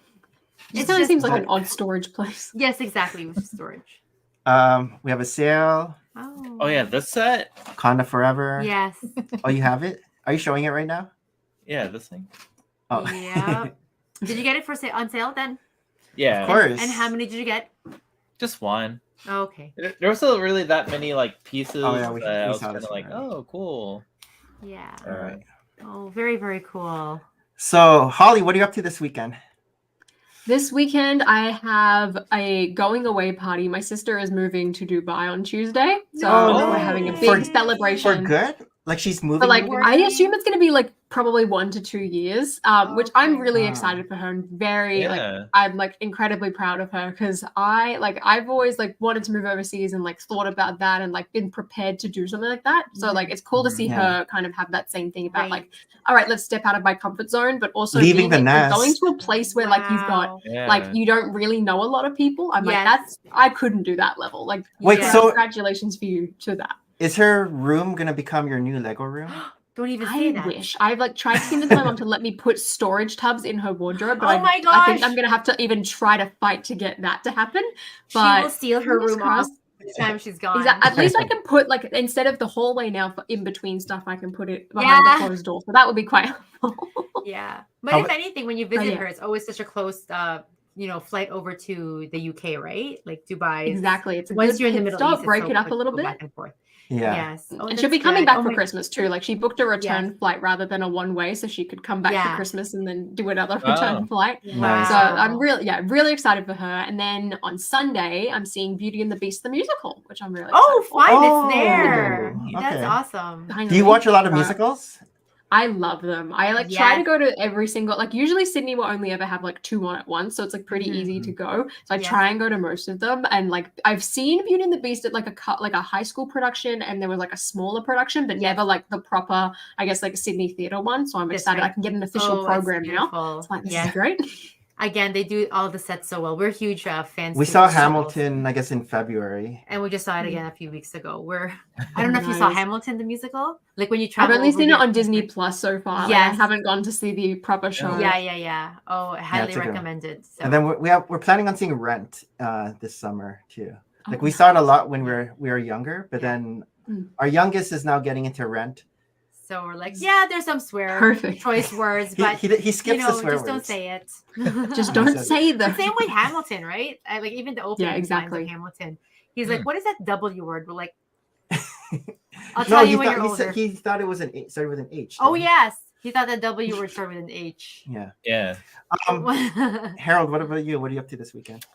It's kind of just- seems like an odd storage place. Yes, exactly, with storage. We have a sale. Oh yeah, this set. Wakanda Forever. Yes. Oh, you have it? Are you showing it right now? Yeah, this thing. Oh. Yeah. Did you get it on sale then? Yeah, Of course. And how many did you get? just one. Oh, okay. There wasn't really that many like pieces Oh, yeah, we that I was saw kind this of one like, already. oh, cool. Yeah. All right. Oh, very, very cool. So, Holly, what are you up to this weekend? This weekend, I have a going away party. My sister is moving to Dubai on Tuesday, so Oh, we're having a no. big For celebration. good? Like she's moving? But like, moving? I assume it's going to be like probably 1 to 2 years, which I'm Okay. really Wow. excited for her and very like Yeah. I'm like incredibly proud of her because I've always like wanted to move overseas and like thought about that and like been prepared to do something like that. So like it's cool to see Yeah. her kind of have that same thing about Right. like, all right, let's step out of my comfort zone, but also Leaving the being, like, going nest. to a place where like you've got Wow. Yeah. like you don't really know a lot of people. I'm Yes. like I couldn't do that level. Like Wait, Yeah. so congratulations for you to that. is her room gonna become your new Lego room? Don't even say I that. wish. I've like tried to convince my mom to let me put storage tubs in her wardrobe, but Oh my I think gosh. I'm gonna have to even try to fight to get that to happen. She will But steal her fingers room off crossed. the time she's gone. At least I can put like instead of the hallway now for in between stuff, I can put it behind Yeah. the closed door. So that would be quite helpful. Yeah. But How if about- anything, when you visit yeah. her, it's always such a close flight over to the UK, right? Like Dubai. is- Exactly. It's a Once good you're in the pit Middle stop, East, it's break so it up quick a little to go bit. back and forth. Yeah. Yes. Oh, And she'll be that's coming good. back Oh for my- Christmas too. Like she booked a return Yes. flight rather than a one way, so she could come back Yeah. for Christmas and then do another Wow. return flight. Nice. So I'm really excited for her. And then on Sunday, I'm seeing Beauty and the Beast the musical, which I'm really Oh, excited for. fine. Oh, It's there. That's okay. awesome. Do you Finally. watch a lot of So musicals? I love them. I like try to Yes. go to every single like usually Sydney will only ever have like 2 on at once, so it's like pretty Mhm. easy to go. So I Yes. try and go to most of them. And like I've seen Beauty and the Beast at like a high school production, and there was like a smaller production, but Yes. never like the proper, I guess like Sydney theater one. So I'm That's excited right. I can get an official Oh, program it's now. beautiful. It's like this Yes. is great. Again, they do all the sets so well. We're huge fans. We too saw of musicals. Hamilton, I guess, in February. And we just saw it Mm. again a few weeks ago. I don't know if you saw Nice. Hamilton the musical. Like when you I've travel. only over seen it here- on Disney Plus so far. Like, I Yes. haven't gone to see the proper show. Yeah. Oh, I highly it's a good one. recommend it. So. And then we're planning on seeing Rent this summer too. Like Oh, we saw it a lot when we were younger, but Yeah. then Mm. our youngest is now getting into Rent. So we're like, yeah, there's some swear Perfect. choice words, He, but he skips the swear just words. don't say it. Just Don't don't says say them. The same with Hamilton, right? Like even the opening lines exactly. of Hamilton. He's like, what is that W word? We're like, I'll No, tell he you when thought, you're he, older. said, he thought it was an H, started with an H. Oh didn't he? yes, he thought that W word started with an H. Yeah. Yeah. Harold, what about you? What are you up to this weekend?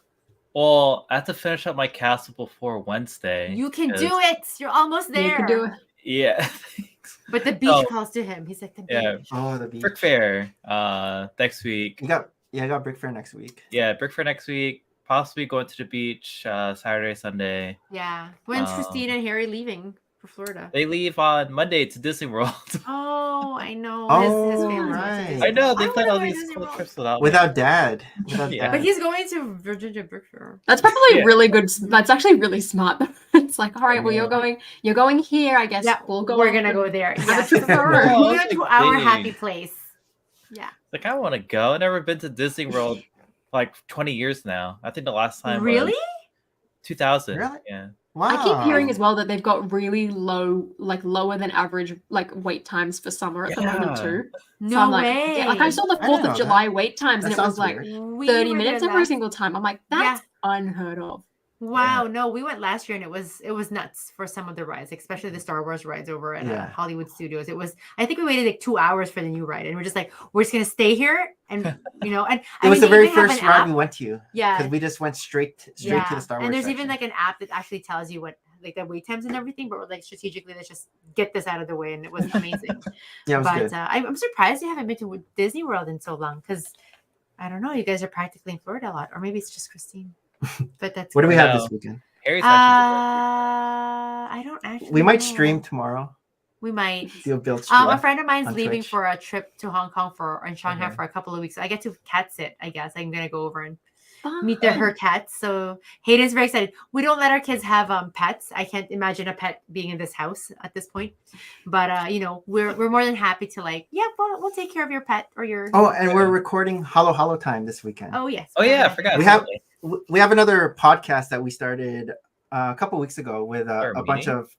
Well, I have to finish up my castle before Wednesday. You can 'cause- do it. You're almost there. You can do it. Yeah. Thanks. But the beach Oh. calls to him. He's like the beach. Yeah. Oh, the beach. Brick Fair next week. I got Brick Fair next week. Yeah, Brick Fair next week. Possibly going to the beach Saturday, Sunday. Yeah. When's Um, Christina and Harry leaving for Florida? They leave on Monday to Disney World. Oh, I know. his Oh, family. right. I know they I plan wanna all go to these Disney cool World. trips without me. Without Dad. Without Yeah. Dad. But he's going to Virginia Brick Fair. That's probably Yeah. really good. That's actually really smart. It's like, all right, well, Yeah. you're going here. I guess Yeah, we'll go. we're off gonna and go there. have Yes. a trip of our Well, own. We're that's going to like our big. happy place. Yeah. Like I want to go. I've never been to Disney World like 20 years now. I think the last time Really? was 2000. Really? Yeah. Wow. I keep hearing as well that they've got really low, like lower than average, like wait times for summer at the moment Yeah. too. No So I'm like, way. yeah, like I saw the I 4th didn't know of July wait times, That and it was sounds like weird. We 30 were minutes there every last- single time. I'm like, that's unheard of. Wow, no, we went last year and it was nuts for some of the rides, especially the Star Wars rides over at Yeah. Hollywood Studios. I think we waited like 2 hours for the new ride, and we're just like, we're just gonna stay here, and and It was they the very even have first an ride app. we went to. Yeah, Because we just went straight to the Star Wars. and there's even section. like an app that actually tells you what like the wait times and everything, but we're like strategically, let's just get this out of the way, and it was amazing. Yeah, it was But good. I'm surprised you haven't been to Disney World in so long, because I don't know, you guys are practically in Florida a lot, or maybe it's just Christine. But that's What do we good. have No. this weekend? Harry's actually I don't actually. We might know. stream tomorrow. We might. Do a build stream. A friend of mine's on leaving Twitch. for a trip to Hong Kong and Shanghai Okay. for a couple of weeks. I get to cat sit. I guess I'm gonna go over and meet Fun. her cats. So Hayden's very excited. We don't let our kids have pets. I can't imagine a pet being in this house at this point. But you know, we're more than happy to we'll take care of your pet or your. Oh, and we're recording Hollow time this weekend. Oh yes. Oh yeah, I forgot. We have another podcast that we started a couple weeks ago with a bunch of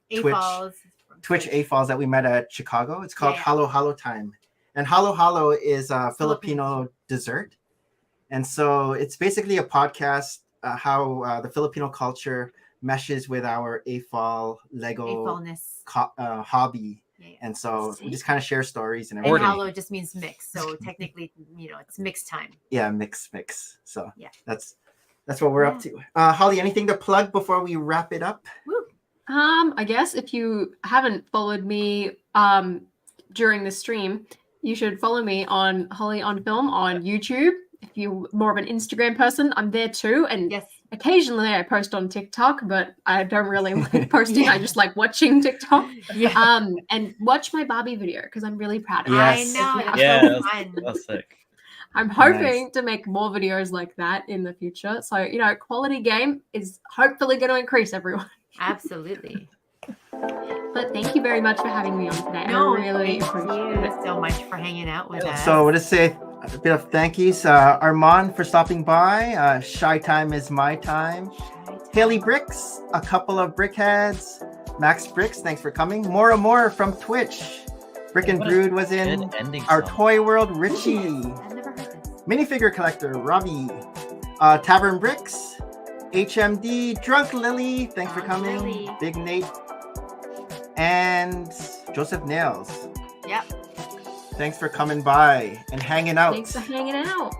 Twitch A-Falls that we met at Chicago. It's called Hollow Time. And Halo is a Filipino dessert. And so it's basically a podcast how the Filipino culture meshes with our A-Fall Lego hobby. Yeah. And so we just kind of share stories and everything. And Halo just means mix. So technically, it's mix time. Yeah, mix. So that's what we're up to. Holly, anything to plug before we wrap it up? Woo. I guess if you haven't followed me during the stream, you should follow me on HollyOnFilm on YouTube. If you're more of an Instagram person, I'm there too. And occasionally I post on TikTok, but I don't really like posting. I just like watching TikTok. And watch my Barbie video because I'm really proud of it. I know. Yeah, that's sick. I'm hoping to make more videos like that in the future. So, quality game is hopefully going to increase, everyone. Absolutely. But thank you very much for having me on today. I really appreciate it so much for hanging out with us. So I want to say a bit of thank yous. Armand for stopping by. Shy Time is my time. Haley Bricks, a couple of brickheads. Max Bricks, thanks for coming. More from Twitch. Brick and Brood was in. Our Toy World, Richie. I've never heard this. Minifigure Collector, Robbie. Tavern Bricks. HMD, Drunk Lily, thanks for coming. Lily. Big Nate. And Joseph Nails. Yep. Thanks for coming by and hanging out. Thanks for hanging out.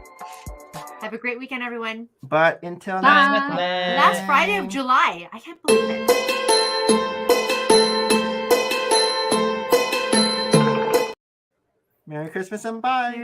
Have a great weekend, everyone. But until Bye. Last Friday of July. I can't believe it. Merry Christmas and bye.